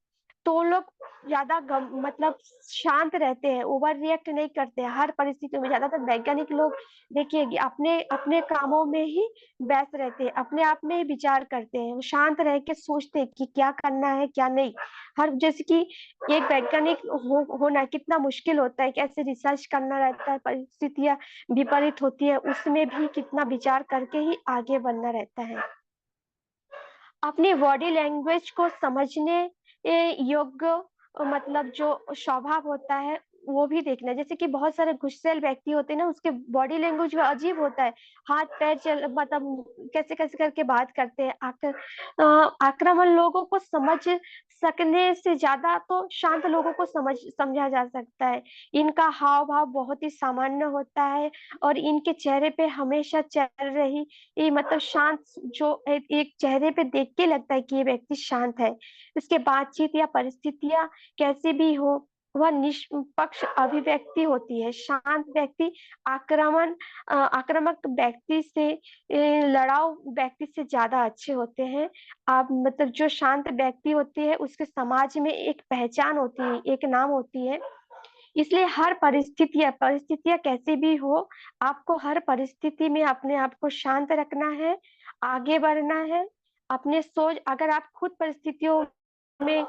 तो वो लोग ज्यादा मतलब शांत रहते हैं, ओवर रिएक्ट नहीं करते हैं हर परिस्थितियों में। ज्यादातर वैज्ञानिक लोग देखिए कि अपने अपने कामों में ही व्यस्त रहते हैं, अपने आप में ही विचार करते हैं, वो शांत रह के सोचते हैं कि क्या करना है क्या नहीं। हर जैसे कि एक वैज्ञानिक होना कितना मुश्किल होता है, कैसे रिसर्च करना रहता है, परिस्थितियां विपरीत होती है, उसमें भी कितना विचार करके ही आगे बढ़ना रहता है। अपनी बॉडी लैंग्वेज को समझने योग्य मतलब जो स्वभाव होता है वो भी देखना है। जैसे कि बहुत सारे गुस्सैल व्यक्ति होते हैं ना, उसके बॉडी लैंग्वेज भी अजीब होता है, हाथ पैर चल मतलब कैसे कैसे करके बात करते हैं। आक्रमण लोगों को समझ सकने से ज्यादा तो शांत लोगों को समझा जा सकता है। इनका हाव भाव बहुत ही सामान्य होता है और इनके चेहरे पे हमेशा चल रही ये मतलब शांत जो एक चेहरे पे देख के लगता है कि ये व्यक्ति शांत है। इसके बातचीत या परिस्थितियां कैसी भी हो, वह निष्पक्ष अभिव्यक्ति होती है। शांत व्यक्ति आक्रामक व्यक्ति से लड़ाऊ व्यक्ति से ज्यादा अच्छे होते हैं। आप मतलब जो शांत व्यक्ति होती है उसके समाज में एक पहचान होती है, एक नाम होती है। इसलिए हर परिस्थितियां कैसे भी हो, आपको हर परिस्थिति में अपने आप को शांत रखना है, आगे बढ़ना है। अपने सोच अगर आप खुद परिस्थितियों में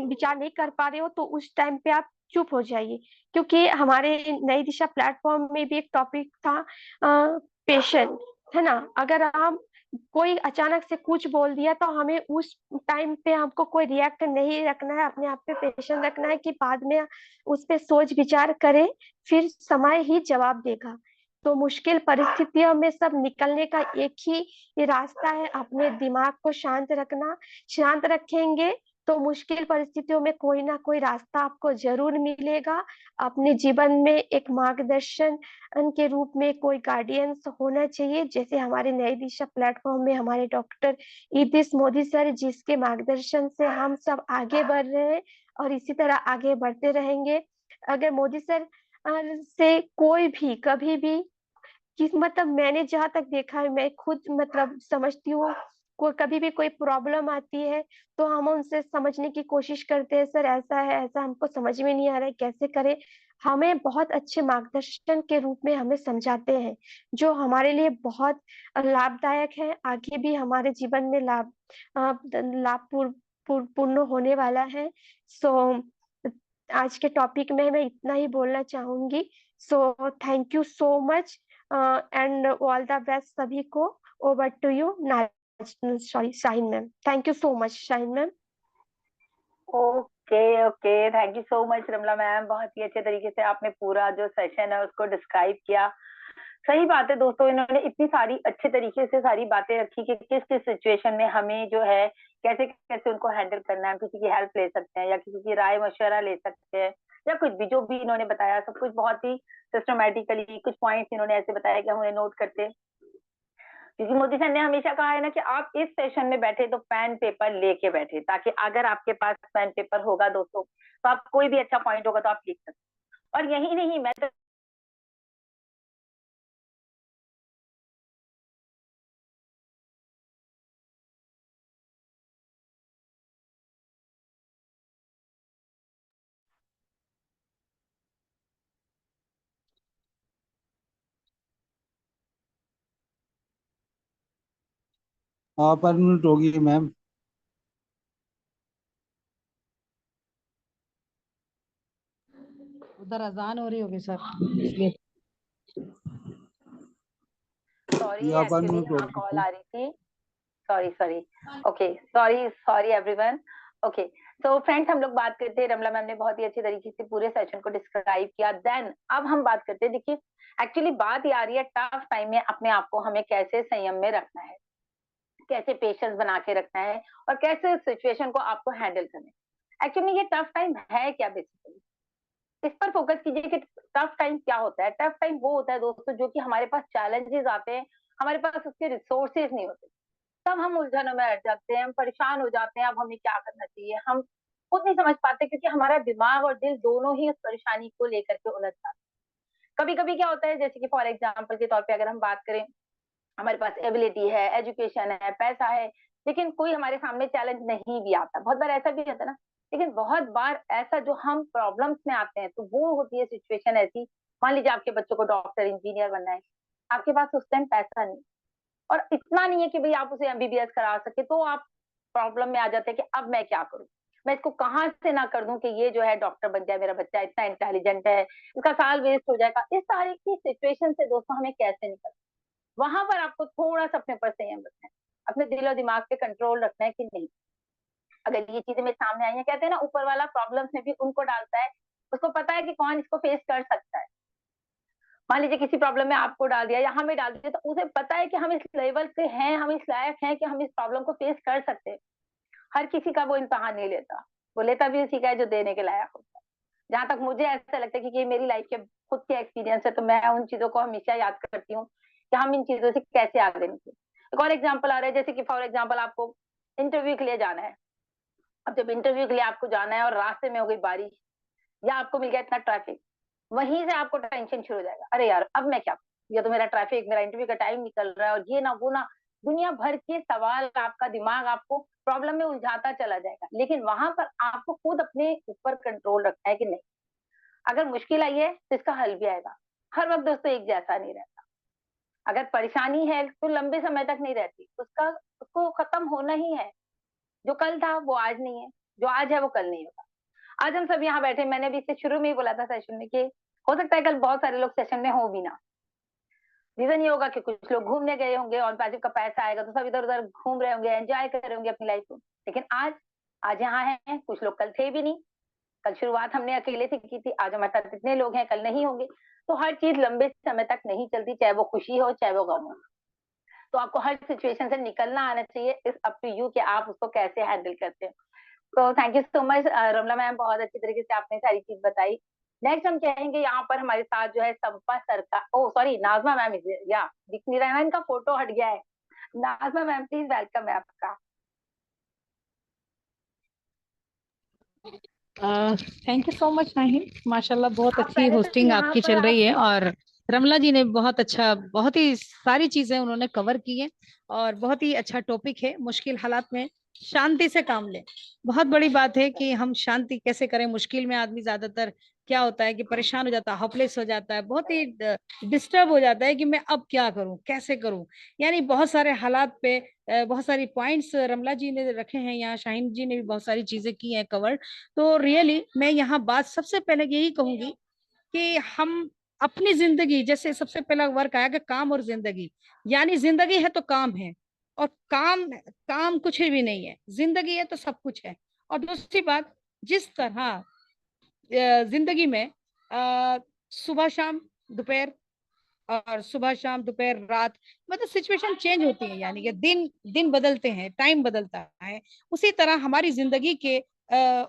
विचार नहीं कर पा रहे हो तो उस टाइम पे आप चुप हो जाइए। क्योंकि हमारे नई दिशा प्लेटफॉर्म में भी एक टॉपिक था पेशेंट, है ना। अगर हम कोई अचानक से कुछ बोल दिया तो हमें उस टाइम पे हमको कोई रिएक्ट नहीं रखना है, अपने आप पे पेशेंस रखना है कि बाद में उस पे सोच विचार करें, फिर समय ही जवाब देगा। तो मुश्किल परिस्थितियों में सब निकलने का एक ही ये रास्ता है, अपने दिमाग को शांत रखना। शांत रखेंगे तो मुश्किल परिस्थितियों में कोई ना कोई रास्ता आपको जरूर मिलेगा। अपने जीवन में एक मार्गदर्शन के रूप में कोई गार्डियंस होना चाहिए, जैसे हमारे नई दिशा प्लेटफॉर्म में हमारे डॉक्टर इतिश मोदी सर, जिसके मार्गदर्शन से हम सब आगे बढ़ रहे हैं और इसी तरह आगे बढ़ते रहेंगे। अगर मोदी सर से कोई भी कभी भी कि मतलब मैंने जहाँ तक देखा है, मैं खुद मतलब समझती हूँ, कोई कभी भी कोई प्रॉब्लम आती है तो हम उनसे समझने की कोशिश करते हैं, सर ऐसा है, ऐसा हमको समझ में नहीं आ रहा है, कैसे करें। हमें बहुत अच्छे मार्गदर्शन के रूप में हमें समझाते हैं, जो हमारे लिए बहुत लाभदायक है, आगे भी हमारे जीवन में लाभपूर्ण होने वाला है। सो आज के टॉपिक में मैं इतना ही बोलना चाहूंगी। So thank you so much and all the best सभी को। Over to you sorry Shaheen ma'am. Thank you so much Shaheen ma'am. Okay okay, thank you so much Ramla ma'am, बहुत ही अच्छे तरीके से आपने पूरा जो सेशन है उसको डिस्क्राइब किया। सही बात है दोस्तों, इन्होंने इतनी सारी अच्छे तरीके से सारी बातें रखी कि किस किस सिचुएशन में हमें जो है कैसे कैसे उनको हैंडल करना है, किसी की हेल्प ले सकते हैं या किसी की राय मशवरा ले सकते हैं, या कुछ भी जो भी इन्होंने बताया सब कुछ बहुत ही सिस्टमेटिकली, कुछ पॉइंट्स इन्होंने ऐसे बताया कि हम उन्हें नोट करते हैं। क्योंकि मोदी सर ने हमेशा कहा है ना कि आप इस सेशन में बैठे तो पेन पेपर लेके बैठे, ताकि अगर आपके पास पेन पेपर होगा दोस्तों तो आप कोई भी अच्छा पॉइंट होगा तो आप लिख सकते। और यही नहीं, मैं तो हाँ, परमानेंट होगी मैम। उधर अजान हो रही होगी सर, इसलिए। सॉरी, यहाँ एक्चुअली परमानेंट हाँ होगी कॉल थी। आ रही थी। Sorry sorry, okay, sorry sorry everyone. Okay, तो फ्रेंड्स हम लोग बात करते हैं, रमला मैम ने बहुत ही अच्छी तरीके से पूरे सेशन को डिस्क्राइब किया। देन अब हम बात करते हैं, देखिए एक्चुअली बात ये आ रही है टफ टाइम में अपने आप को हमें कैसे संयम में रखना है, कैसे पेशेंस बना के रखना है और कैसे सिचुएशन को आपको हैंडल करना है। एक्चुअली ये टफ टाइम है क्या, बेसिकली इस पर फोकस कीजिए कि टफ टाइम क्या होता है। टफ टाइम वो होता है दोस्तों जो कि हमारे पास चैलेंजेस आते हैं, हमारे पास उसके रिसोर्सेज नहीं होते, तब हम उलझनों में अट जाते हैं, हम परेशान हो जाते हैं, अब हमें क्या करना चाहिए हम खुद नहीं समझ पाते, क्योंकि हमारा दिमाग और दिल दोनों ही उस परेशानी को लेकर के उलझ जाते हैं। कभी कभी क्या होता है, जैसे कि फॉर एग्जाम्पल के तौर पे अगर हम बात करें, हमारे पास एबिलिटी है, एजुकेशन है, पैसा है, लेकिन कोई हमारे सामने चैलेंज नहीं भी आता, बहुत बार ऐसा भी होता है ना। लेकिन बहुत बार ऐसा जो हम प्रॉब्लम्स में आते हैं तो वो होती है सिचुएशन ऐसी, मान लीजिए आपके बच्चों को डॉक्टर इंजीनियर बनना है, आपके पास उस टाइम पैसा नहीं, और इतना नहीं है कि भाई आप उसे एमबीबीएस करा सके, तो आप प्रॉब्लम में आ जाते हैं कि अब मैं क्या करूं, मैं इसको कहाँ से ना कर दूं कि ये जो है डॉक्टर बन जाए, मेरा बच्चा इतना इंटेलिजेंट है, इसका साल वेस्ट हो जाएगा। इस तरह की सिचुएशन से दोस्तों हमें कैसे निकल, वहां पर आपको थोड़ा सा अपने पर संयम रखना है, अपने दिल और दिमाग पे कंट्रोल रखना है कि नहीं, अगर ये चीजें मेरे सामने आई हैं, कहते हैं ना ऊपर वाला प्रॉब्लम्स में भी उनको डालता है, उसको पता है कि कौन इसको फेस कर सकता है। मान लीजिए किसी प्रॉब्लम में आपको डाल दिया या हमें डाल दिया, तो उसे पता है कि हम इस लेवल पे हैं, हम इस लायक हैं कि हम इस प्रॉब्लम को फेस कर सकते हैं। हर किसी का वो इम्तहान नहीं लेता, वो लेता भी उसी का है जो देने के लायक होता है। जहां तक मुझे ऐसा लगता है कि ये मेरी लाइफ के खुद के एक्सपीरियंस है, तो मैं उन चीजों को हमेशा याद करती हूँ कि हम इन चीजों से कैसे आगे निकले। एक और एग्जाम्पल आ रहा है, जैसे कि फॉर एग्जाम्पल आपको इंटरव्यू के लिए जाना है। अब जब इंटरव्यू के लिए आपको जाना है और रास्ते में हो गई बारिश या आपको मिल गया इतना ट्रैफिक, वहीं से आपको टेंशन शुरू हो जाएगा, अरे यार अब मैं क्या करूं, ये तो मेरा ट्रैफिक, मेरा इंटरव्यू का टाइम निकल रहा है, और ये ना वो ना, दुनिया भर के सवाल, आपका दिमाग आपको प्रॉब्लम में उलझाता चला जाएगा। लेकिन वहां पर आपको खुद अपने ऊपर कंट्रोल रखना है कि नहीं, अगर मुश्किल आई है तो इसका हल भी आएगा। हर वक्त दोस्तों एक जैसा नहीं रहता, अगर परेशानी है तो लंबे समय तक नहीं रहती, उसका उसको खत्म होना ही है। जो कल था वो आज नहीं है, जो आज है वो कल नहीं होगा। आज हम सब यहाँ बैठे, मैंने भी इसे शुरू में ही बोला था सेशन में कि हो सकता है कल बहुत सारे लोग सेशन में हो भी ना। रीजन ये होगा कि कुछ लोग घूमने गए होंगे और पैसे का पैसा आएगा तो सब इधर उधर घूम रहे होंगे, एंजॉय कर रहे होंगे अपनी लाइफ को। लेकिन आज आज यहाँ हैं कुछ लोग, कल थे भी नहीं, कल शुरुआत हमने अकेले से की थी, आज हमारे साथ इतने लोग हैं, कल नहीं होंगे। तो हर चीज लंबे समय तक नहीं चलती, चाहे वो खुशी हो चाहे वो गम हो। तो आपको हर सिचुएशन से निकलना आना चाहिए, इस अप टू यू कि आप उसको कैसे हैंडल करते हैं। तो thank you so much Ramla ma'am, बहुत अच्छी तरीके से आपने सारी चीज बताई। नेक्स्ट हम कहेंगे यहाँ पर हमारे साथ जो है संपा सरकार, ओ सॉरी नाजमा मैम, या दिख नहीं रहा है ना, इनका फोटो हट गया है। नाजमा मैम प्लीज, वेलकम है आपका। थैंक यू सो मच नाहिन, माशाल्लाह बहुत आप अच्छी पहले तो होस्टिंग यहाँ आपकी पर चल रही है। आप और रमला जी ने बहुत अच्छा, बहुत ही सारी चीजें उन्होंने कवर की है, और बहुत ही अच्छा टॉपिक है। मुश्किल हालात में शांति से काम लें, बहुत बड़ी बात है कि हम शांति कैसे करें। मुश्किल में आदमी ज्यादातर क्या होता है कि परेशान हो जाता है, होपलेस हो जाता है, बहुत ही डिस्टर्ब हो जाता है कि मैं अब क्या करूं, कैसे करूं। यानी बहुत सारे हालात पे बहुत सारी पॉइंट्स रमला जी ने रखे हैं, यहाँ शाहीन जी ने भी बहुत सारी चीजें की हैं कवर। तो रियली मैं यहाँ बात सबसे पहले यही कहूंगी कि हम अपनी जिंदगी, जैसे सबसे पहला वर्क आएगा काम और जिंदगी, यानी जिंदगी है तो काम है, और काम काम कुछ भी नहीं है, जिंदगी है तो सब कुछ है। और दूसरी बात, जिस तरह जिंदगी में सुबह शाम दोपहर, और सुबह शाम दोपहर रात, मतलब सिचुएशन चेंज होती है, यानी कि दिन दिन बदलते हैं, टाइम बदलता है, उसी तरह हमारी जिंदगी के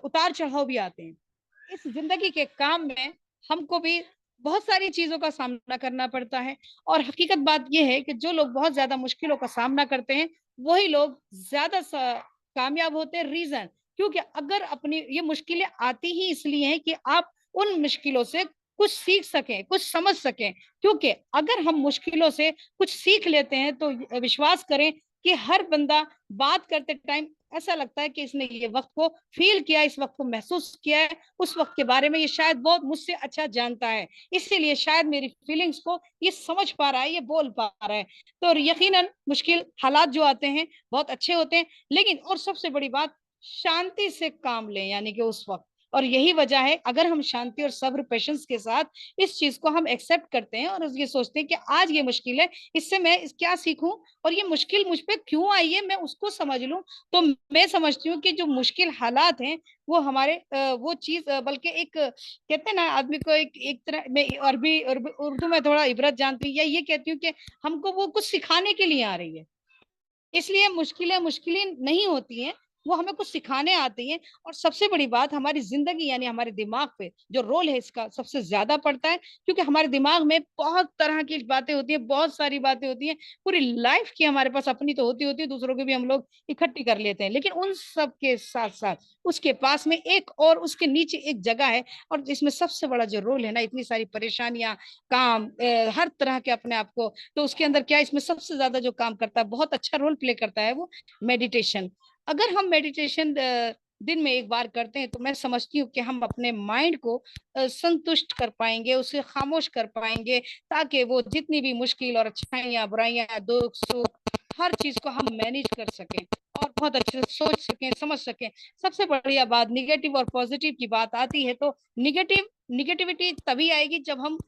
उतार चढ़ाव भी आते हैं। इस जिंदगी के काम में हमको भी बहुत सारी चीजों का सामना करना पड़ता है। और हकीकत बात यह है कि जो लोग बहुत ज्यादा मुश्किलों का सामना करते हैं वही लोग ज्यादा कामयाब होते हैं। रीजन, क्योंकि अगर अपनी ये मुश्किलें आती ही इसलिए हैं कि आप उन मुश्किलों से कुछ सीख सकें, कुछ समझ सकें। क्योंकि अगर हम मुश्किलों से कुछ सीख लेते हैं तो विश्वास करें कि हर बंदा बात करते टाइम ऐसा लगता है कि इसने ये वक्त को फील किया, इस वक्त को महसूस किया है, उस वक्त के बारे में ये शायद बहुत मुझसे अच्छा जानता है, इसीलिए शायद मेरी फीलिंग्स को ये समझ पा रहा है, ये बोल पा रहा है। तो यकीनन मुश्किल हालात जो आते हैं बहुत अच्छे होते हैं, लेकिन और सबसे बड़ी बात, शांति से काम लें, यानी कि उस वक्त। और यही वजह है, अगर हम शांति और सब्र पेशेंस के साथ इस चीज को हम एक्सेप्ट करते हैं और ये सोचते हैं कि आज ये मुश्किल है, इससे मैं क्या सीखूं, और ये मुश्किल मुझ पे क्यों आई है मैं उसको समझ लूं, तो मैं समझती हूँ कि जो मुश्किल हालात हैं वो हमारे वो चीज बल्कि एक कहते हैं ना आदमी को एक तरह में, उर्दू में थोड़ा इबरत जानती हूँ, या ये कहती हूँ कि हमको वो कुछ सिखाने के लिए आ रही है। इसलिए मुश्किलें मुश्किलें नहीं होती हैं, वो हमें कुछ सिखाने आती हैं। और सबसे बड़ी बात, हमारी जिंदगी यानी हमारे दिमाग पे जो रोल है इसका सबसे ज्यादा पड़ता है, क्योंकि हमारे दिमाग में बहुत तरह की बातें होती हैं, बहुत सारी बातें होती हैं, पूरी लाइफ की हमारे पास अपनी तो होती है, दूसरों की भी हम लोग इकट्ठी कर लेते हैं, लेकिन उन सब के साथ साथ उसके पास में एक और उसके नीचे एक जगह है, और इसमें सबसे बड़ा जो रोल है ना, इतनी सारी परेशानियां, काम, हर तरह के अपने आप को, तो उसके अंदर क्या, इसमें सबसे ज्यादा जो काम करता है, बहुत अच्छा रोल प्ले करता है, वो मेडिटेशन। अगर हम मेडिटेशन दिन में एक बार करते हैं तो मैं समझती हूँ कि हम अपने माइंड को संतुष्ट कर पाएंगे, उसे खामोश कर पाएंगे, ताकि वो जितनी भी मुश्किल और अच्छाइयाँ बुराइयां दुख सुख हर चीज को हम मैनेज कर सकें और बहुत अच्छे से सोच सकें, समझ सकें। सबसे बढ़िया बात, निगेटिव और पॉजिटिव की बात आती है तो निगेटिविटी तभी आएगी जब हम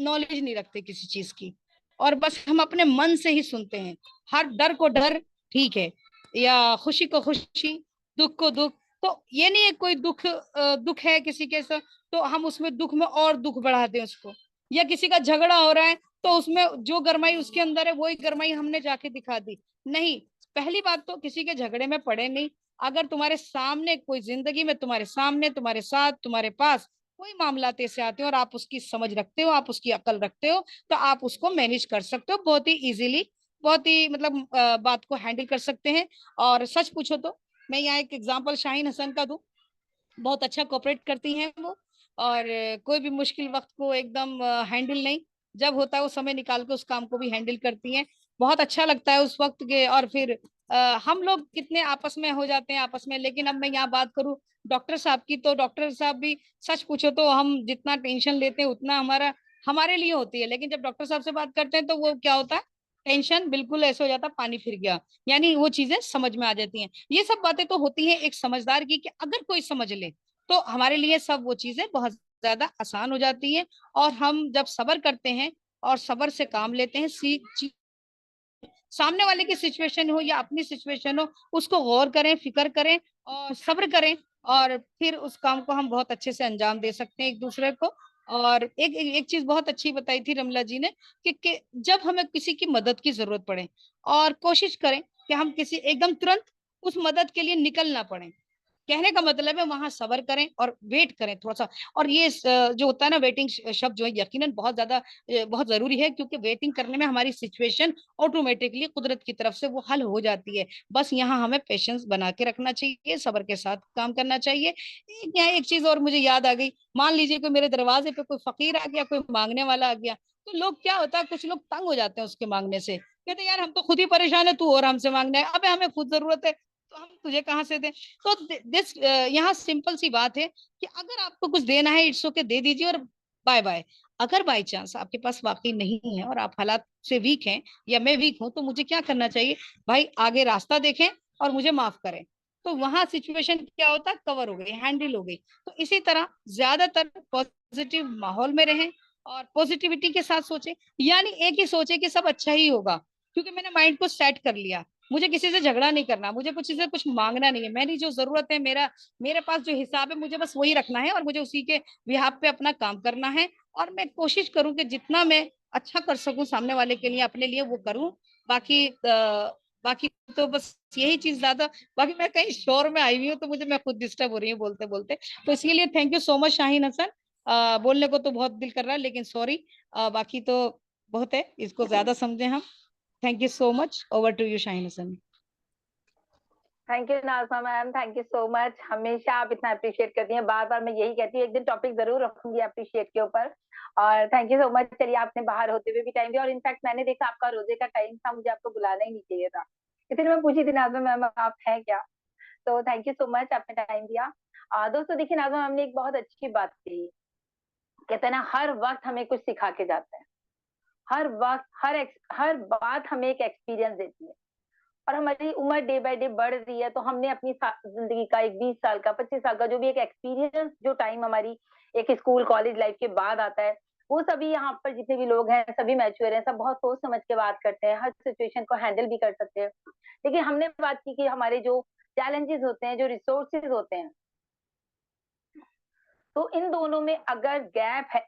नॉलेज नहीं रखते किसी चीज की, और बस हम अपने मन से ही सुनते हैं। हर डर को डर ठीक है, या खुशी को खुशी, दुख को दुख। तो ये नहीं है कोई दुख है किसी के साथ तो हम उसमें दुख में और दुख बढ़ा दें उसको, या किसी का झगड़ा हो रहा है तो उसमें जो गरमाई उसके अंदर है वही गरमाई हमने जाके दिखा दी। नहीं, पहली बात तो किसी के झगड़े में पड़े नहीं। अगर तुम्हारे सामने कोई जिंदगी में तुम्हारे सामने तुम्हारे साथ तुम्हारे पास कोई मामला ऐसे आते हो और आप उसकी समझ रखते हो, आप उसकी अकल रखते हो, तो आप उसको मैनेज कर सकते हो बहुत ही इजीली, बहुत ही मतलब बात को हैंडल कर सकते हैं। और सच पूछो तो मैं यहाँ एक एग्जांपल शाहीन हसन का दूं, बहुत अच्छा कोऑपरेट करती हैं वो, और कोई भी मुश्किल वक्त को एकदम हैंडल नहीं, जब होता है वो समय निकाल के उस काम को भी हैंडल करती हैं। बहुत अच्छा लगता है उस वक्त के। और फिर हम लोग कितने आपस में हो जाते हैं आपस में, लेकिन अब मैं यहाँ बात करूँ डॉक्टर साहब की, तो डॉक्टर साहब भी सच पूछो तो हम जितना टेंशन लेते हैं उतना हमारा हमारे लिए होती है, लेकिन जब डॉक्टर साहब से बात करते हैं तो वो क्या होता है, टेंशन बिल्कुल ऐसे हो जाता है पानी फिर गया, यानी वो चीजें समझ में आ जाती हैं। ये सब बातें तो होती हैं एक समझदार की, कि अगर कोई समझ ले तो हमारे लिए सब वो चीजें बहुत ज्यादा आसान हो जाती है। और हम जब सब्र करते हैं और सब्र से काम लेते हैं, सामने वाले की सिचुएशन हो या अपनी सिचुएशन हो, उसको गौर करें, फिक्र करें और सब्र करें, और फिर उस काम को हम बहुत अच्छे से अंजाम दे सकते हैं एक दूसरे को। और एक चीज बहुत अच्छी बताई थी रमला जी ने कि जब हमें किसी की मदद की जरूरत पड़े, और कोशिश करें कि हम किसी एकदम तुरंत उस मदद के लिए निकल ना पड़े। कहने का मतलब है वहां सब्र करें और वेट करें थोड़ा सा। और ये जो होता है ना वेटिंग शब्द, जो है यकीनन बहुत ज्यादा बहुत जरूरी है, क्योंकि वेटिंग करने में हमारी सिचुएशन ऑटोमेटिकली कुदरत की तरफ से वो हल हो जाती है। बस यहाँ हमें पेशेंस बना के रखना चाहिए, सब्र के साथ काम करना चाहिए। यहाँ एक चीज और मुझे याद आ गई, मान लीजिए कोई मेरे दरवाजे पे कोई फकीर आ गया, कोई मांगने वाला आ गया, तो लोग क्या होता है, कुछ लोग तंग हो जाते हैं उसके मांगने से, कहते हैं यार हम तो खुद ही परेशान है, तू और हमसे मांगना है, अबे हमें खुद जरूरत है। तो हम तुझे कहाँ से दें। तो दिस यहाँ सिंपल सी बात है कि अगर आपको कुछ देना है इट्स ओके, दे दीजिए और बाय बाय। अगर बाई चांस आपके पास वाकई नहीं है और आप हालात से वीक हैं या मैं वीक हूं, तो मुझे क्या करना चाहिए भाई, आगे रास्ता देखें और मुझे माफ करें। तो वहां सिचुएशन क्या होता है, कवर हो गई, हैंडल हो गई। तो इसी तरह ज्यादातर पॉजिटिव माहौल में रहें और पॉजिटिविटी के साथ सोचें, यानी एक ही सोचे कि सब अच्छा ही होगा, क्योंकि मैंने माइंड को सेट कर लिया। मुझे किसी से झगड़ा नहीं करना, मुझे किसी से कुछ मांगना नहीं है, मेरी जो जरूरत है, मेरे पास जो हिसाब है, मुझे बस वही रखना है और मुझे उसी के बिहाफ पे अपना काम करना है। और मैं कोशिश करूं कि जितना मैं अच्छा कर सकूं सामने वाले के लिए, अपने लिए, वो करूं। बाकी बाकी तो बस यही चीज ज्यादा। बाकी मैं कहीं शोर में आई हुई हूँ, तो मैं खुद डिस्टर्ब हो रही हूँ बोलते बोलते। तो इसके लिए thank you so much Shaheen Hasan. बोलने को तो बहुत दिल कर रहा है, लेकिन सॉरी, बाकी तो बहुत है, इसको ज्यादा समझे हम। Thank you so much, over to you Shaheen Hasan. Thank you Nazma ma'am, thank you so much. हमेशा आप इतना अप्रिशिएट करती हैं, बार बार मैं यही कहती हूँ, एक दिन टॉपिक जरूर रखूंगी अप्रिशिएट के ऊपर। और थैंक यू सो मच। चलिए, आपने बाहर होते हुए भी टाइम दिया, और इनफैक्ट मैंने देखा आपका रोजे का टाइम था, मुझे आपको बुलाना ही नहीं चाहिए था, इसलिए मैं पूछी थी नाज़मा मैम आप हैं क्या। तो थैंक यू सो मच, आपने टाइम दिया। दोस्तों देखिए, नाज़मा मैम ने एक बहुत अच्छी बात कही। कहते हैं ना, हर वक्त हमें कुछ सिखा के जाता है, हर वक्त हर बात हमें एक एक्सपीरियंस देती है। और हमारी उम्र डे बाय डे बढ़ रही है, तो हमने अपनी जिंदगी का एक 20 साल का, 25 साल का जो भी एक एक्सपीरियंस, जो टाइम हमारी एक स्कूल कॉलेज लाइफ के बाद आता है, वो सभी यहाँ पर जितने भी लोग हैं सभी मैच्योर हैं, सब बहुत सोच समझ के बात करते हैं, हर सिचुएशन को हैंडल भी कर सकते हैं। लेकिन हमने बात की कि हमारे जो चैलेंजेस होते हैं, जो रिसोर्सेज होते हैं, तो इन दोनों में अगर गैप है,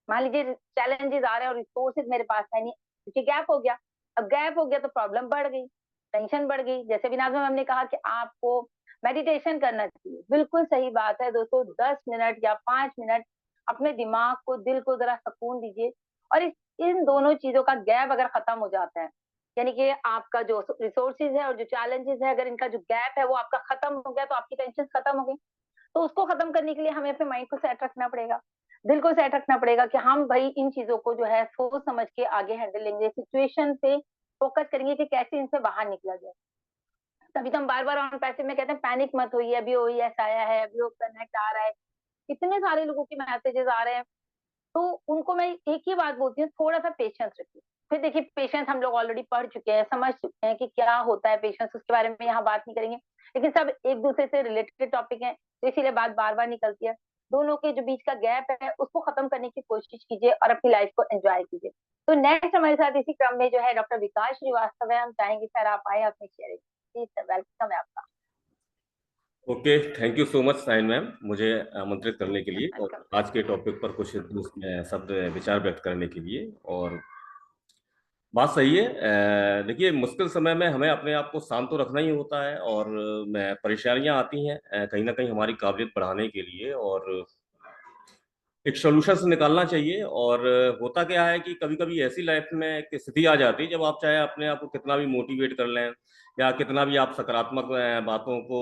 मान लीजिए चैलेंजेस आ रहे हैं और रिसोर्सेज मेरे पास है नहीं, क्योंकि गैप हो गया। अब गैप हो गया तो प्रॉब्लम बढ़ गई, टेंशन बढ़ गई। जैसे भी नाज़मा मैम ने कहा कि आपको मेडिटेशन करना चाहिए, बिल्कुल सही बात है दोस्तों। 10 मिनट या 5 मिनट अपने दिमाग को, दिल को जरा सुकून दीजिए। और इन दोनों चीजों का गैप अगर खत्म हो जाता है, यानी कि आपका जो रिसोर्सेज है और जो चैलेंजेस है, अगर इनका जो गैप है वो आपका खत्म हो गया, तो आपकी टेंशन खत्म हो गई। तो उसको खत्म करने के लिए हमें अपने माइंड को सेट रखना पड़ेगा, दिल को सेट रखना पड़ेगा कि हम भाई इन चीजों को जो है सोच समझ के आगे हैंडल लेंगे, सिचुएशन पे फोकस करेंगे कि कैसे इनसे बाहर निकला जाए। तभी तो हम बार बार ऑन पैसिव में कहते हैं पैनिक मत होइए, अभी ओएस आया है, अभी वो कनेक्ट आ रहा है, इतने सारे लोगों के मैसेजेस आ रहे हैं। तो उनको मैं एक ही बात बोलती हूँ, थोड़ा सा पेशेंस रखिए। फिर देखिए, पेशेंस हम लोग ऑलरेडी पढ़ चुके हैं, समझ चुके हैं कि क्या होता है पेशेंस, उसके बारे में यहाँ बात नहीं करेंगे। लेकिन सब एक दूसरे से रिलेटेड टॉपिक है, तो इसीलिए बात बार बार निकलती है। दोनों के जो बीच का गैप है उसको खत्म करने की कोशिश कीजिए और अपनी लाइफ को एंजॉय कीजिए। तो नेक्स्ट हमारे साथ इसी क्रम में जो है डॉक्टर विकास श्रीवास्तव है, हम चाहेंगे सर आप आए अपने शेयरिंग। प्लीज सर, वेलकम है आपका। Okay, thank you so much sign ma'am, मुझे आमंत्रित करने के लिए और आज के टॉपिक पर कुछ शब्द विचार व्यक्त करने के लिए। और बात सही है। देखिए, मुश्किल समय में हमें अपने आप को शांत तो रखना ही होता है, और परेशानियां आती हैं कहीं ना कहीं हमारी काबिलियत बढ़ाने के लिए, और एक सोल्यूशन से निकालना चाहिए। और होता क्या है कि कभी कभी ऐसी लाइफ में एक स्थिति आ जाती है जब आप चाहे अपने आप को कितना भी मोटिवेट कर लें या कितना भी आप सकारात्मक बातों को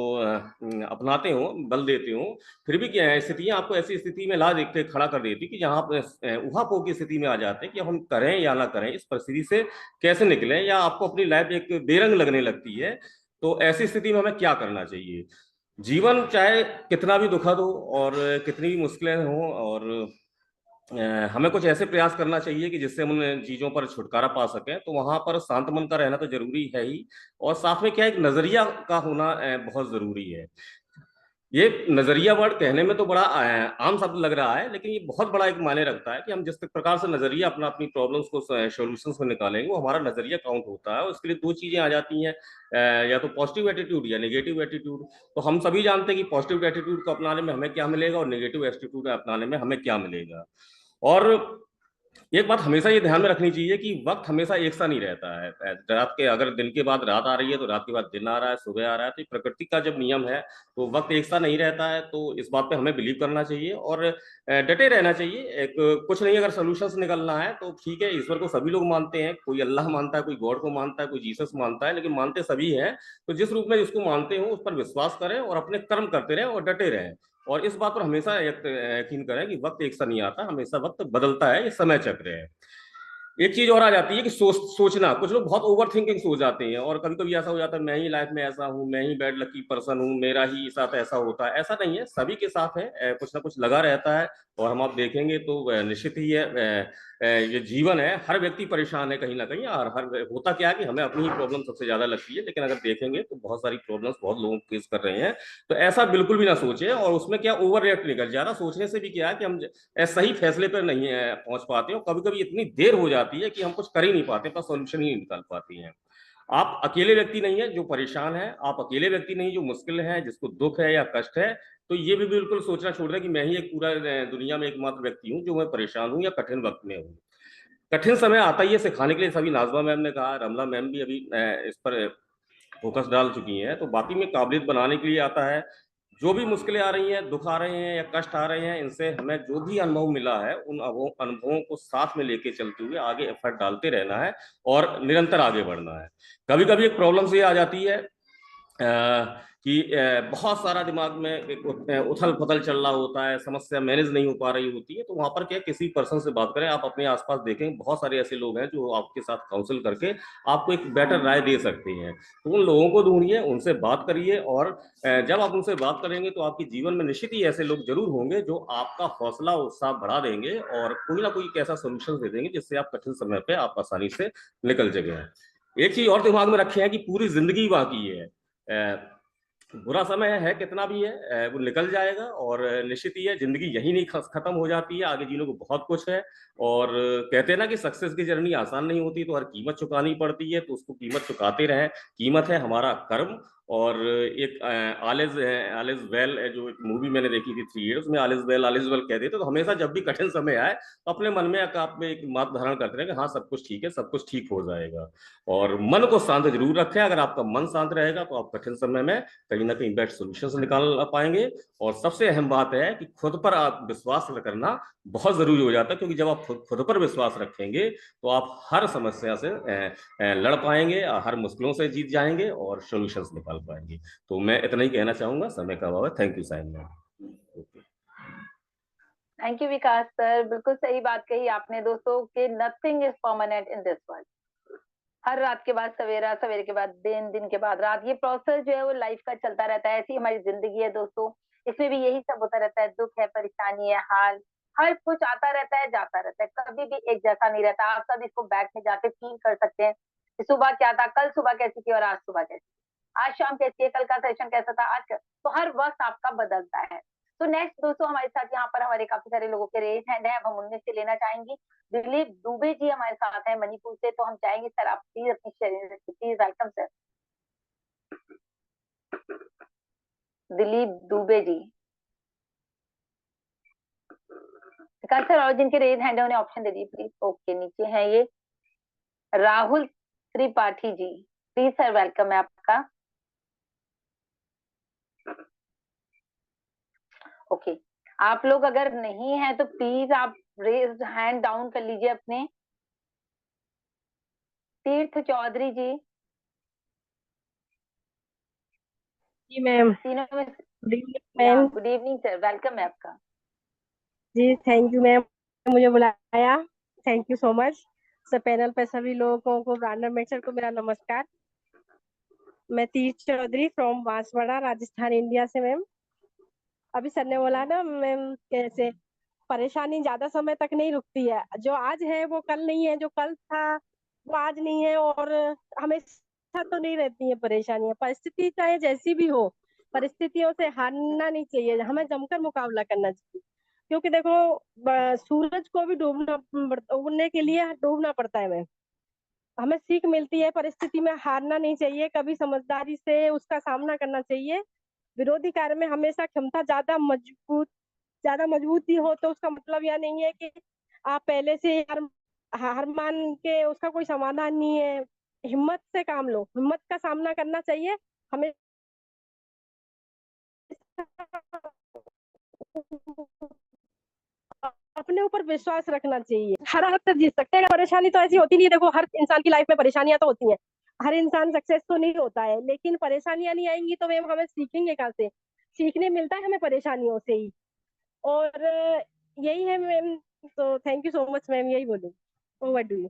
अपनाते हो, बल देते हो, फिर भी क्या है, स्थितियां आपको ऐसी स्थिति में ला देख के खड़ा कर देती कि जहां आप ऊहापोह की स्थिति में आ जाते हैं कि हम करें या ना करें, इस परिस्थिति से कैसे निकलें, या आपको अपनी लाइफ एक बेरंग लगने लगती है। तो ऐसी स्थिति में हमें क्या करना चाहिए? जीवन चाहे कितना भी दुखद हो और कितनी भी मुश्किलें हों, और हमें कुछ ऐसे प्रयास करना चाहिए कि जिससे हम उन चीजों पर छुटकारा पा सकें। तो वहां पर शांत मन का रहना तो जरूरी है ही, और साथ में क्या एक नजरिया का होना बहुत जरूरी है। ये नजरिया वर्ड कहने में तो बड़ा आम शब्द लग रहा है, लेकिन ये बहुत बड़ा एक मायने रखता है कि हम जिस प्रकार से नजरिया अपनी प्रॉब्लम्स को सॉल्यूशंस को निकालेंगे, वो हमारा नजरिया काउंट होता है। और उसके लिए दो चीजें आ जाती हैं, या तो पॉजिटिव एटीट्यूड या नेगेटिव एटीट्यूड। तो हम सभी जानते हैं कि पॉजिटिव एटीट्यूड को अपनाने में हमें क्या मिलेगा और नेगेटिव एटीट्यूड अपनाने में हमें क्या मिलेगा। और एक बात हमेशा ये ध्यान में रखनी चाहिए कि वक्त हमेशा एक सा नहीं रहता है। रात के, अगर दिन के बाद रात आ रही है तो रात के बाद दिन आ रहा है, सुबह आ रहा है। तो प्रकृति का जब नियम है तो वक्त एक सा नहीं रहता है। तो इस बात पे हमें बिलीव करना चाहिए और डटे रहना चाहिए। एक कुछ नहीं, अगर सोल्यूशन निकलना है तो ठीक है, ईश्वर को सभी लोग मानते हैं, कोई अल्लाह मानता है, कोई गॉड को मानता है, कोई जीसस मानता है, लेकिन मानते सभी हैं। तो जिस रूप में जिसको मानते हो उस पर विश्वास करें और अपने कर्म करते रहें और डटे रहें। और इस बात पर हमेशा यकीन करें कि वक्त एक सा नहीं आता, हमेशा वक्त बदलता है, ये समय चक्र है। एक चीज और आ जाती है कि सोचना, कुछ लोग बहुत ओवर थिंकिंग सोच जाते हैं और कभी कभी ऐसा हो जाता है मैं ही लाइफ में ऐसा हूँ, मैं ही बैड लकी पर्सन हूँ, मेरा ही साथ ऐसा होता है। ऐसा नहीं है, सभी के साथ है, कुछ ना कुछ लगा रहता है। और हम आप देखेंगे तो निश्चित ही है, ये जीवन है, हर व्यक्ति परेशान है कहीं ना कहीं। और हर होता क्या है कि हमें अपनी ही प्रॉब्लम सबसे ज्यादा लगती है, लेकिन अगर देखेंगे तो बहुत सारी प्रॉब्लम्स बहुत लोग फेस कर रहे हैं। तो ऐसा बिल्कुल भी ना सोचे, और उसमें क्या ओवर रिएक्ट नहीं कर, ज्यादा सोचने से भी क्या है कि हम सही फैसले पर नहीं पहुंच पाते हो। कभी कभी इतनी देर हो जाती है कि हम कुछ कर ही नहीं पाते, बस सॉल्यूशन ही निकाल पाती हैं। आप अकेले व्यक्ति नहीं है जो परेशान है, आप अकेले व्यक्ति नहीं जो मुश्किल है, जिसको दुख है या कष्ट है। तो ये भी बिल्कुल सोचना छोड़ दें कि मैं ही एक पूरा दुनिया में एकमात्र व्यक्ति हूँ जो मैं परेशान हूँ या कठिन वक्त में हूँ। कठिन समय आता ही है सिखाने के लिए, सभी नाजमा मैम ने कहा, रमला मैम भी अभी इस पर फोकस डाल चुकी हैं। तो बाकी में काबिलियत बनाने के लिए आता है। जो भी मुश्किलें आ रही हैं, दुख आ रहे हैं या कष्ट आ रहे हैं, इनसे हमें जो भी अनुभव मिला है उन अनुभवों को साथ में लेके चलते हुए आगे एफर्ट डालते रहना है और निरंतर आगे बढ़ना है। कभी कभी एक प्रॉब्लम से आ जाती है कि बहुत सारा दिमाग में एक उथल पुथल चल रहा होता है, समस्या मैनेज नहीं हो पा रही होती है। तो वहां पर क्या, किसी पर्सन से बात करें। आप अपने आसपास देखें, बहुत सारे ऐसे लोग हैं जो आपके साथ काउंसिल करके आपको एक बेटर राय दे सकते हैं। तो उन लोगों को ढूंढिए, उनसे बात करिए, और जब आप उनसे बात करेंगे तो आपके जीवन में निश्चित ही ऐसे लोग जरूर होंगे जो आपका हौसला उत्साह बढ़ा देंगे और कोई ना कोई एक ऐसा सोल्यूशन दे देंगे जिससे आप कठिन समय पे आप आसानी से निकल सकें। एक चीज और दिमाग में रखे हैं कि पूरी जिंदगी बाकी है। बुरा समय है कितना भी है, वो निकल जाएगा। और निश्चित ही है, जिंदगी यही नहीं खत्म हो जाती है, आगे जीने को बहुत कुछ है। और कहते हैं ना कि सक्सेस की जर्नी आसान नहीं होती, तो हर कीमत चुकानी पड़ती है, तो उसको कीमत चुकाते रहें। कीमत है हमारा कर्म। और एक ऑल इज वेल, जो एक मूवी मैंने देखी थी 3 इयर्स में, ऑल इज वेल कहते थे। तो हमेशा जब भी कठिन समय आए तो अपने मन में आप में एक मत धारण करते रहे कि हाँ सब कुछ ठीक है, सब कुछ ठीक हो जाएगा। और मन को शांत जरूर रखें। अगर आपका मन शांत रहेगा तो आप कठिन समय में कहीं ना कहीं बेस्ट सोल्यूशन निकाल पाएंगे। और सबसे अहम बात है कि खुद पर आप विश्वास करना बहुत जरूरी हो जाता है, क्योंकि जब आप खुद पर विश्वास रखेंगे तो आप हर समस्या से लड़ पाएंगे, हर मुश्किलों से जीत जाएंगे और सोल्यूशंस निकाल पाएंगे। तो मैं इतना ही कहना चाहूंगा, समय का अभाव है। Thank you sign ma'am. Thank you Vikas sir, बिल्कुल सही बात कही आपने दोस्तों कि nothing is permanent in this world. हर रात के बाद सवेरा, सवेरे के बाद दिन, दिन के बाद रात, ये प्रोसेस जो है वो लाइफ का चलता रहता है। ऐसी हमारी जिंदगी है दोस्तों, इसमें भी यही सब होता रहता है, दुख है, परेशानी है, हाल, हर कुछ आता रहता है, जाता रहता है, कभी भी एक जैसा नहीं रहता। आप सब इसको बैक में जाके फील कर सकते हैं कि सुबह क्या था, कल सुबह कैसी थी और आज सुबह कैसी, आज शाम कैसी है, कल का सेशन कैसा था, आज तो हर वक्त आपका बदलता है। तो नेक्स्ट दोस्तों हमारे साथ यहाँ पर हमारे काफी सारे लोगों के रेज हैंड है, अब हम उनमें से लेना चाहेंगे। दिलीप दुबे जी हमारे साथ हैं मणिपुर से, तो हम चाहेंगे सर आप प्लीज अपनी sharing, please welcome sir. Dilip Dubey ji, Vikas sir, और जिनके रेज हैंड है उन्हें ऑप्शन दे दीजिए प्लीज। ओके, नीचे है ये Rahul Tripathi ji, please sir welcome है आपका। ओके, आप लोग अगर नहीं है तो प्लीज आप रेज हैंड डाउन कर लीजिए अपने। तीर्थ चौधरी जी, जी मैम। तीनों में good evening ma'am. Good evening sir, welcome है आपका। जी थैंक यू मैम, मुझे बुलाया, थैंक यू सो मच। सब पैनल पे सभी लोगों को, ब्रांडन मेट सर को मेरा नमस्कार। मैं तीर्थ चौधरी फ्रॉम बांसवाड़ा, राजस्थान, इंडिया से मैम। अभी सर ने बोला ना मैम, कैसे परेशानी ज्यादा समय तक नहीं रुकती है, जो आज है वो कल नहीं है, जो कल था वो आज नहीं है। और हमेशा तो नहीं रहती है परेशानियां, परिस्थिति चाहे जैसी भी हो, परिस्थितियों से हारना नहीं चाहिए, हमें जमकर मुकाबला करना चाहिए। क्योंकि देखो सूरज को भी उगने के लिए डूबना पड़ता है मैम। हमें सीख मिलती है, परिस्थिति में हारना नहीं चाहिए, कभी समझदारी से उसका सामना करना चाहिए। विरोधी कार्य में हमेशा क्षमता ज्यादा मजबूती हो तो उसका मतलब यह नहीं है कि आप पहले से हार मान के, उसका कोई समाधान नहीं है। हिम्मत से काम लो, हिम्मत का सामना करना चाहिए हमें। अपने ऊपर विश्वास रखना चाहिए, हर हद तक जीत सकते हैं। परेशानी तो ऐसी होती नहीं है, देखो हर इंसान की लाइफ में परेशानियां तो होती हैं, हर इंसान सक्सेस तो नहीं होता है, लेकिन परेशानियां नहीं आएंगी तो मैम हमें सीखेंगे कहाँ से? सीखने मिलता है हमें परेशानियों से ही। और यही है मैम। तो thank you so much ma'am, यही बोलूँ। Over to you.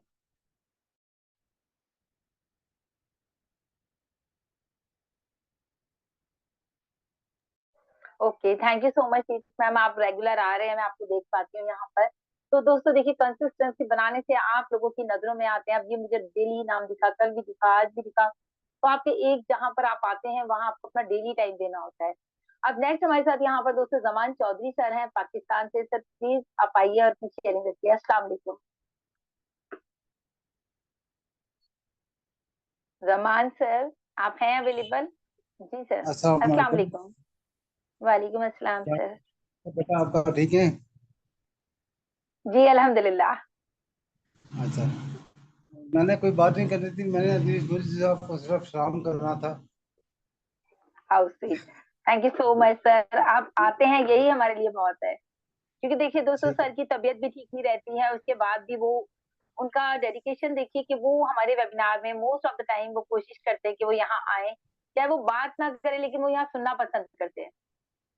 Okay, thank you so much ma'am, आप रेगुलर आ रहे हैं, मैं आपको देख पाती हूँ यहाँ पर। तो दोस्तों देखिए, कंसिस्टेंसी बनाने से आप लोगों की नजरों में आते हैं। अब ये मुझे डेली नाम दिखा, कल भी दिखा, आज भी दिखा, तो आपके एक जहां पर आप आते हैं वहां आपको अपना डेली टाइम देना होता है। अब नेक्स्ट हमारे साथ यहाँ पर दोस्तों जमान चौधरी सर हैं पाकिस्तान से। सर प्लीज आप आइए और अपनी शेयरिंग रखिए। अस्सलाम वालेकुम जमान सर, आप हैं अवेलेबल? जी सर, अस्सलाम अस्सलाम वालेकुम। वालेकुम। वालेकुम अस्सलाम क्या सर। बेटा आपका ठीक है? जी अल्हम्दुलिल्लाह। अच्छा, मैंने कोई बात नहीं करनी थी, मैंने अभी मुझे साहब को सिर्फ सलाम करना था। How sweet, thank you so much sir, आप आते हैं यही हमारे लिए बहुत है। क्योंकि देखिए दोस्तों, ठीक है। सर की तबीयत भी ठीक नहीं रहती है, उसके बाद भी वो, उनका डेडिकेशन देखिए कि वो हमारे वेबिनार में मोस्ट ऑफ द टाइम वो कोशिश करते हैं कि वो यहाँ आए, चाहे वो बात ना करें लेकिन वो यहाँ सुनना पसंद करते हैं।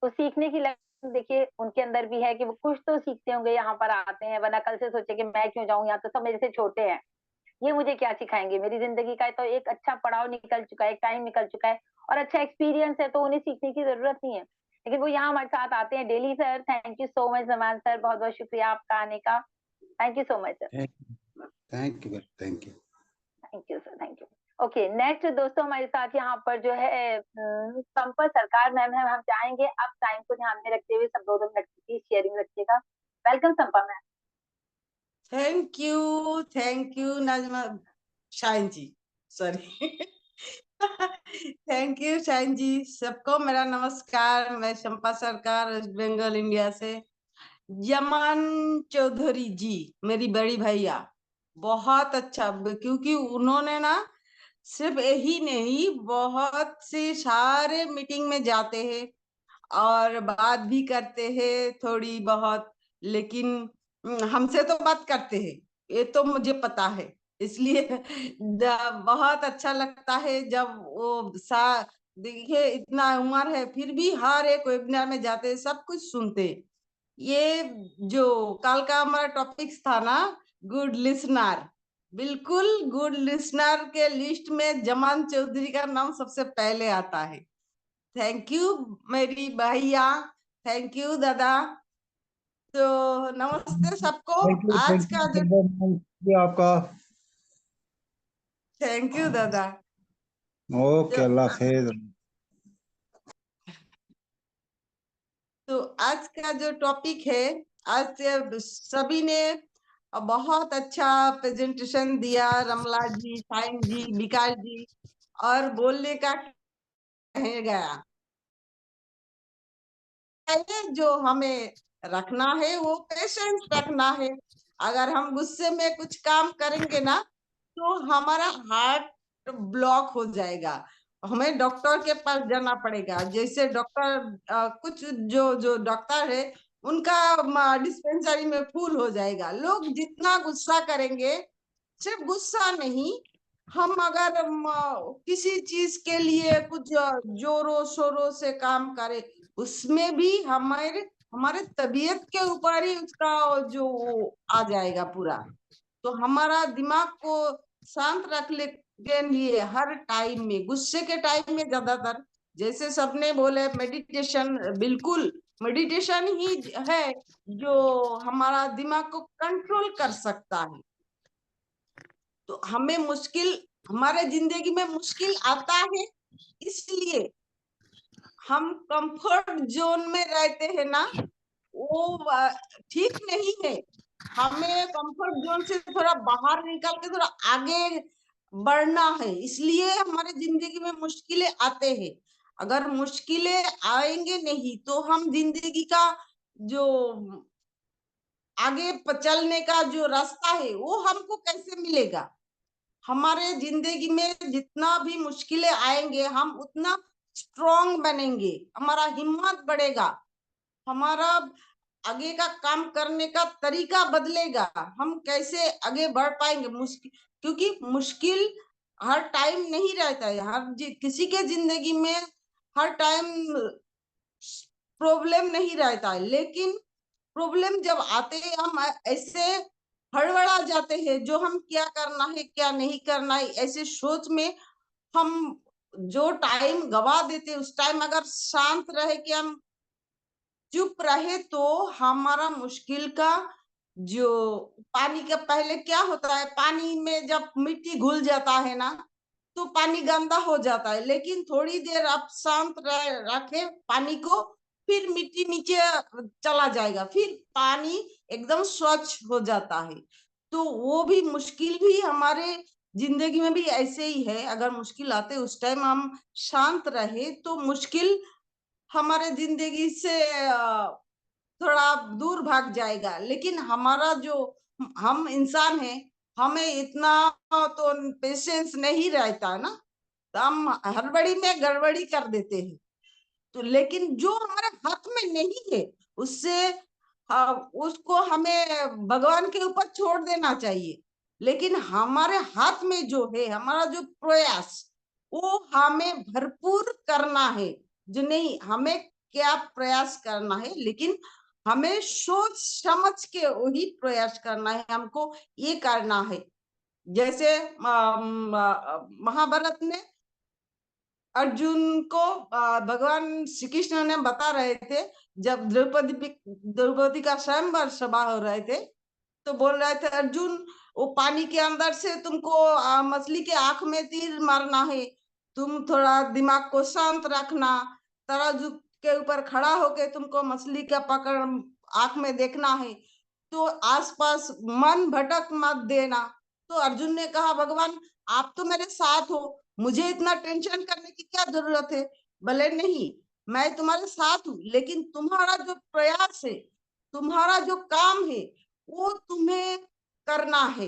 तो सीखने की लगन देखिए उनके अंदर भी है कि वो कुछ तो सीखते होंगे, यहाँ पर आते हैं, वरना कल से सोचे कि मैं क्यों जाऊँ, यहाँ तो सब मेरे से छोटे हैं, ये मुझे क्या सिखाएंगे। मेरी जिंदगी का तो एक अच्छा पड़ाव निकल चुका है, एक टाइम निकल चुका है और अच्छा एक्सपीरियंस है, तो उन्हें सीखने की जरूरत नहीं है। लेकिन वो यहाँ हमारे साथ आते हैं daily. Sir thank you so much Zaman sir, बहुत बहुत शुक्रिया आपका आने का। Thank you so much sir. Thank you, thank you. Thank you sir, thank you. Okay next दोस्तों हमारे साथ यहाँ पर जो है संपत सरकार मैम है। हम चाहेंगे अब टाइम को ध्यान में रखते हुए सब 2-2 मिनट की शेयरिंग रखिएगा। Welcome Sampa ma'am. Thank you Nazma Shine ji, sorry. Thank you Shine ji. सबको मेरा नमस्कार। मैं शंपा सरकार, वेस्ट बंगाल इंडिया से। यमन चौधरी जी मेरी बड़ी भैया, बहुत अच्छा, क्योंकि उन्होंने ना सिर्फ यही नहीं, बहुत से सारे मीटिंग में जाते हैं और बात भी करते हैं थोड़ी बहुत, लेकिन हमसे तो बात करते हैं, ये तो मुझे पता है। इसलिए बहुत अच्छा लगता है जब वो देखिए इतना उम्र है फिर भी हर एक वेबिनार में जाते हैं, सब कुछ सुनते हैं। ये जो कल का हमारा टॉपिक्स था ना, गुड लिसनर, बिल्कुल गुड लिसनर के लिस्ट में जमान चौधरी का नाम सबसे पहले आता है। थैंक यू मेरी भैया, थैंक यू दादा। तो नमस्ते सबको। आज थैंक का जो यू आपका। थैंक यू दादा। ओके, जो अल्लाह खैर। तो आज का जो टॉपिक है, आज सभी ने बहुत अच्छा प्रेजेंटेशन दिया, रमला जी, साइन जी, विकास जी, और बोलने का कह गया जो हमें रखना है वो पेशेंस रखना है। अगर हम गुस्से में कुछ काम करेंगे ना तो हमारा हार्ट ब्लॉक हो जाएगा, हमें डॉक्टर के पास जाना पड़ेगा। जैसे डॉक्टर कुछ जो जो डॉक्टर है उनका डिस्पेंसरी में फूल हो जाएगा। लोग जितना गुस्सा करेंगे, सिर्फ गुस्सा नहीं, हम अगर किसी चीज के लिए कुछ जोरों शोरों से काम करें, उसमें भी हमारे हमारे तबीयत के ऊपर ही उसका जो आ जाएगा पूरा। तो हमारा दिमाग को शांत रखने के लिए हर टाइम में, गुस्से के टाइम में ज्यादातर, जैसे सबने बोले मेडिटेशन, बिल्कुल मेडिटेशन ही है जो हमारा दिमाग को कंट्रोल कर सकता है। तो हमें मुश्किल, हमारे जिंदगी में मुश्किल आता है, इसलिए हम कंफर्ट जोन में रहते हैं ना, वो ठीक नहीं है। हमें कंफर्ट जोन से थोड़ा बाहर निकल के थोड़ा आगे बढ़ना है, इसलिए हमारे जिंदगी में मुश्किलें आते हैं। अगर मुश्किलें आएंगे नहीं तो हम जिंदगी का जो आगे चलने का जो रास्ता है वो हमको कैसे मिलेगा। हमारे जिंदगी में जितना भी मुश्किलें आएंगे हम उतना स्ट्रॉन्ग बनेंगे, हमारा हिम्मत बढ़ेगा, हमारा आगे का काम करने का तरीका बदलेगा, हम कैसे आगे बढ़ पाएंगे। मुश्किल, क्योंकि मुश्किल हर टाइम नहीं रहता है, किसी के जिंदगी में हर टाइम प्रॉब्लम नहीं रहता है, लेकिन प्रॉब्लम जब आते हैं हम ऐसे हड़बड़ा जाते हैं, जो हम क्या करना है क्या नहीं करना है ऐसे सोच में हम जो टाइम गवा देते, उस टाइम अगर शांत रहे कि हम चुप रहे तो हमारा मुश्किल का जो पानी का पहले क्या होता है, पानी में जब मिट्टी घुल जाता है ना तो पानी गंदा हो जाता है, लेकिन थोड़ी देर आप शांत रखे पानी को, फिर मिट्टी नीचे चला जाएगा, फिर पानी एकदम स्वच्छ हो जाता है। तो वो भी मुश्किल भी हमारे जिंदगी में भी ऐसे ही है। अगर मुश्किल आते उस टाइम हम शांत रहे तो मुश्किल हमारे जिंदगी से थोड़ा दूर भाग जाएगा। लेकिन हमारा जो हम इंसान है, हमें इतना तो पेशेंस नहीं रहता है ना, तो हम हड़बड़ी में गड़बड़ी कर देते हैं। तो लेकिन जो हमारे हाथ में नहीं है उससे उसको हमें भगवान के ऊपर छोड़ देना चाहिए। लेकिन हमारे हाथ में जो है, हमारा जो प्रयास, वो हमें भरपूर करना है। जो नहीं हमें क्या प्रयास करना है, लेकिन हमें सोच समझ के वही प्रयास करना है, हमको ये करना है। जैसे महाभारत में अर्जुन को भगवान श्री कृष्ण ने बता रहे थे, जब द्रौपदी का स्वयंवर सभा हो रहे थे, तो बोल रहे थे अर्जुन, वो पानी के अंदर से तुमको मछली के आंख में तीर मारना है, तुम थोड़ा दिमाग को शांत रखना, तराजू के ऊपर खड़ा होके तुमको मछली का पकड़ आंख में देखना है, तो आसपास मन भटक मत देना। तो अर्जुन ने कहा भगवान आप तो मेरे साथ हो, मुझे इतना टेंशन करने की क्या जरूरत है। भले नहीं मैं तुम्हारे साथ हूँ, लेकिन तुम्हारा जो प्रयास है, तुम्हारा जो काम है, वो तुम्हें करना है।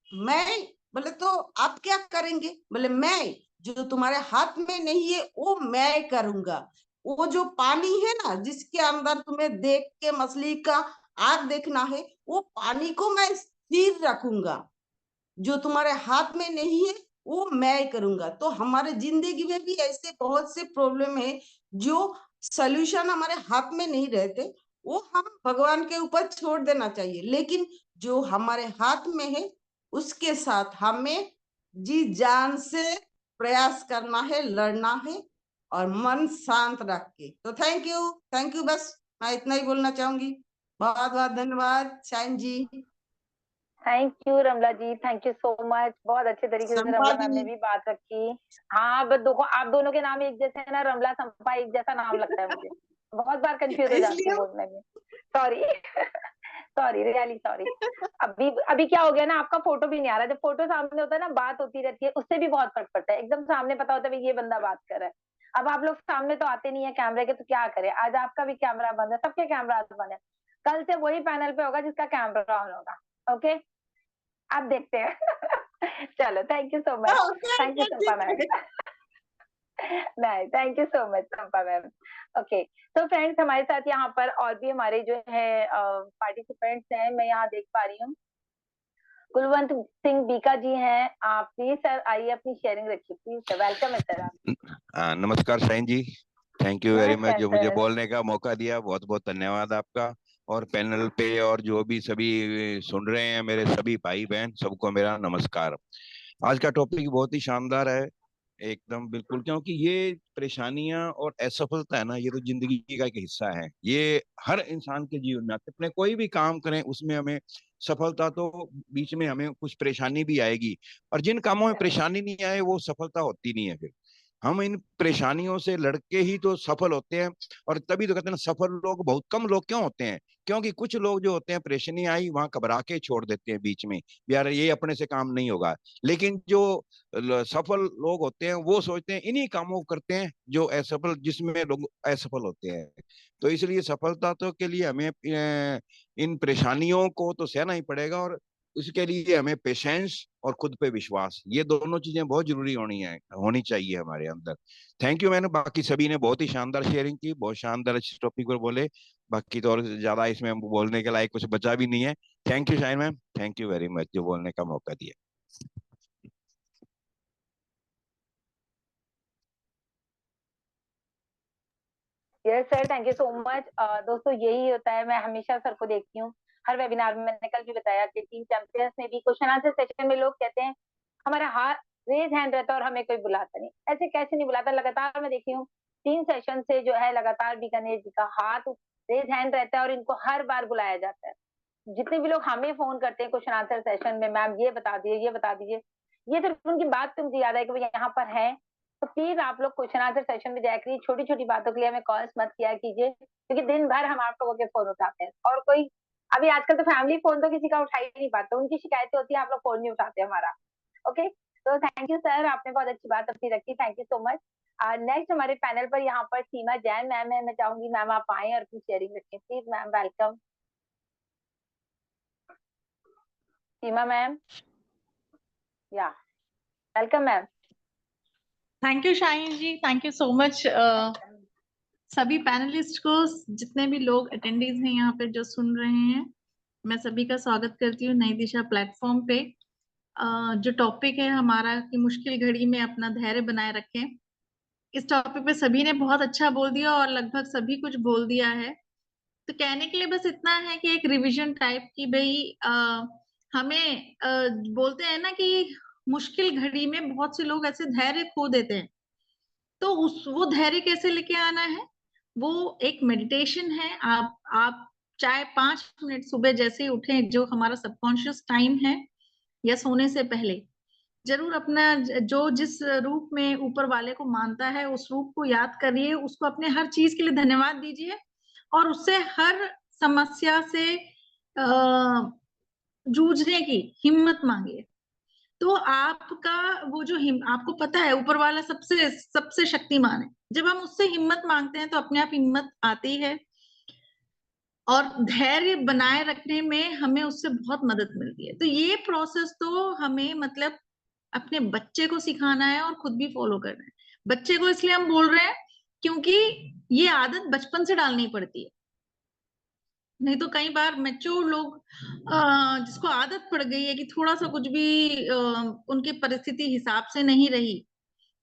मैं बोले तो आप क्या करेंगे? बोले मैं, जो तुम्हारे हाथ में नहीं है वो मैं करूंगा। वो जो पानी है ना जिसके अंदर तुम्हें देख के मछली का आग देखना है, वो पानी को मैं स्थिर रखूंगा। जो तुम्हारे हाथ में नहीं है वो मैं करूंगा। तो हमारे जिंदगी में भी ऐसे बहुत से प्रॉब्लम है जो सॉल्यूशन हमारे हाथ में नहीं रहते, वो हम भगवान के ऊपर छोड़ देना चाहिए। लेकिन जो हमारे हाथ में है उसके साथ हमें जी जान से प्रयास करना है, लड़ना है, और मन शांत रख के। तो थैंक यू, बस मैं इतना ही बोलना चाहूंगी। बहुत बहुत धन्यवाद Shine ji. Thank you Ramla ji, thank you so much. बहुत अच्छे तरीके से संपा रमला मैम ने दी। भी बात रखी। हाँ अब देखो आप दोनों के नाम एक जैसे है ना, रमला संपा एक जैसा नाम लगता है मुझे, बहुत बार कंफ्यूज हो जाती इसलिए हूँ बोलने में। Sorry sorry, really sorry. अभी अभी क्या हो गया ना, आपका फोटो भी नहीं आ रहा। जब फोटो सामने होता है ना, बात होती रहती है, उससे भी बहुत फर्क पड़ता है। एकदम सामने पता होता है भाई ये बंदा बात कर रहा है। अब आप लोग सामने तो आते नहीं है कैमरे के, तो क्या करें। आज आपका भी कैमरा बंद है, सबके कैमरा बंद है। कल से वही पैनल पे होगा जिसका कैमरा ऑन होगा। ओके, आप देखते हैं चलो, thank you so much. Thank you Sampa ma'am. नहीं, thank you so much Sampa ma'am. Okay, तो फ्रेंड्स हमारे साथ यहाँ पर और भी हमारे जो है पार्टिसिपेंट्स हैं, मैं यहाँ देख पा रही हूँ। कुलवंत सिंह बीका जी हैं। आप प्लीज सर आइए, अपनी शेयरिंग रखिए प्लीज सर। वेलकम है सर आप। नमस्कार शाइन ji, thank you very much नमस्कार जो मुझे सर। बोलने का मौका दिया। बहुत बहुत धन्यवाद आपका। और पैनल पे और जो भी सभी सुन रहे हैं, मेरे सभी भाई बहन, सबको मेरा नमस्कार। आज का टॉपिक बहुत ही शानदार है, एकदम बिल्कुल, क्योंकि ये परेशानियां और असफलता है ना, ये तो जिंदगी का एक हिस्सा है। ये हर इंसान के जीवन में आते, अपने कोई भी काम करें उसमें हमें सफलता तो बीच में हमें कुछ परेशानी भी आएगी, और जिन कामों में परेशानी नहीं आए वो सफलता होती नहीं है। फिर हम इन परेशानियों से लड़के ही तो सफल होते हैं। और तभी तो कहते हैं ना, सफल लोग बहुत कम लोग क्यों होते हैं, क्योंकि कुछ लोग जो होते हैं परेशानी आई वहां घबरा के छोड़ देते हैं बीच में, यार ये अपने से काम नहीं होगा। लेकिन जो सफल लोग होते हैं वो सोचते हैं इन्हीं कामों को करते हैं जो असफल, जिसमें लोग असफल होते हैं। तो इसलिए सफलता तो के लिए हमें इन परेशानियों को तो सहना ही पड़ेगा, और उसके लिए हमें पेशेंस और खुद पे विश्वास, ये दोनों चीजें बहुत जरूरी होनी चाहिए हमारे अंदर। Thank you. मैंने बाकी सभी ने बहुत ही शानदार शेयरिंग की, बहुत शानदार इस टॉपिक पर बोले। बाकी तो और ज्यादा इसमें बोलने के लायक कुछ बचा भी नहीं है। Thank you Shine ma'am, thank you very much जो बोलने का मौका दिया। Yes sir, thank you so much. दोस्तों यही होता है, मैं हमेशा सर को देखती हूँ हर वेबिनार में। मैंने कल भी बताया कि टीम चैंपियंस में भी क्वेश्चन आंसर सेशन में लोग कहते हैं हमारा हाथ रेज हैंड रहता है और हमें कोई बुलाता नहीं। ऐसे कैसे नहीं बुलाता, लगातार मैं देखी हूँ 3 सेशन से जो है लगातार बीकानेर जी का हाथ रेज हैंड रहता है और इनको हर बार बुलाया जाता है। जितने भी लोग हमें फोन करते हैं क्वेश्चन आंसर सेशन में, मैम ये बता दीजिए, ये बता दीजिए, ये सिर्फ उनकी बात पे मुझे याद है कि वो यहाँ पर है। तो प्लीज आप लोग क्वेश्चन आंसर सेशन में जाकर छोटी छोटी बातों के लिए हमें कॉल्स मत किया कीजिए, क्योंकि दिन भर हम आप लोगों के फोन उठाते हैं और कोई अभी आजकल तो फैमिली फोन तो किसी का उठा ही नहीं पाता, उनकी शिकायतें होती है, आप लोग फोन नहीं उठाते हमारा। ओके, तो थैंक यू सर, आपने बहुत अच्छी बात अपनी रखी, thank you so much. Next हमारे पैनल पर यहाँ पर सीमा जैन मैम है, मैं चाहूंगी मैम आप आए और कुछ शेयरिंग रखें please. Ma'am welcome. Seema ma'am, या welcome ma'am. Thank you Shaheen ji, thank you so much सभी पैनलिस्ट को, जितने भी लोग अटेंडीज हैं यहाँ पे जो सुन रहे हैं, मैं सभी का स्वागत करती हूँ नई दिशा प्लेटफॉर्म पे। जो टॉपिक है हमारा कि मुश्किल घड़ी में अपना धैर्य बनाए रखें, इस टॉपिक पे सभी ने बहुत अच्छा बोल दिया और लगभग सभी कुछ बोल दिया है। तो कहने के लिए बस इतना है कि एक रिवीजन टाइप की भाई हमें बोलते हैं ना कि मुश्किल घड़ी में बहुत से लोग ऐसे धैर्य खो देते हैं, तो वो धैर्य कैसे लेके आना है, वो एक मेडिटेशन है। आप चाहे 5 मिनट सुबह जैसे ही उठें, जो हमारा सबकॉन्शियस टाइम है, या सोने से पहले जरूर अपना जो जिस रूप में ऊपर वाले को मानता है उस रूप को याद करिए, उसको अपने हर चीज के लिए धन्यवाद दीजिए और उससे हर समस्या से जूझने की हिम्मत मांगिए। तो आपका वो जो आपको पता है ऊपर वाला सबसे सबसे शक्तिमान है, जब हम उससे हिम्मत मांगते हैं तो अपने आप हिम्मत आती है और धैर्य बनाए रखने में हमें उससे बहुत मदद मिलती है। तो ये प्रोसेस तो हमें मतलब अपने बच्चे को सिखाना है और खुद भी फॉलो करना है। बच्चे को इसलिए हम बोल रहे हैं क्योंकि ये आदत बचपन से डालनी पड़ती है, नहीं तो कई बार मैच्योर लोग जिसको आदत पड़ गई है कि थोड़ा सा कुछ भी उनकी परिस्थिति हिसाब से नहीं रही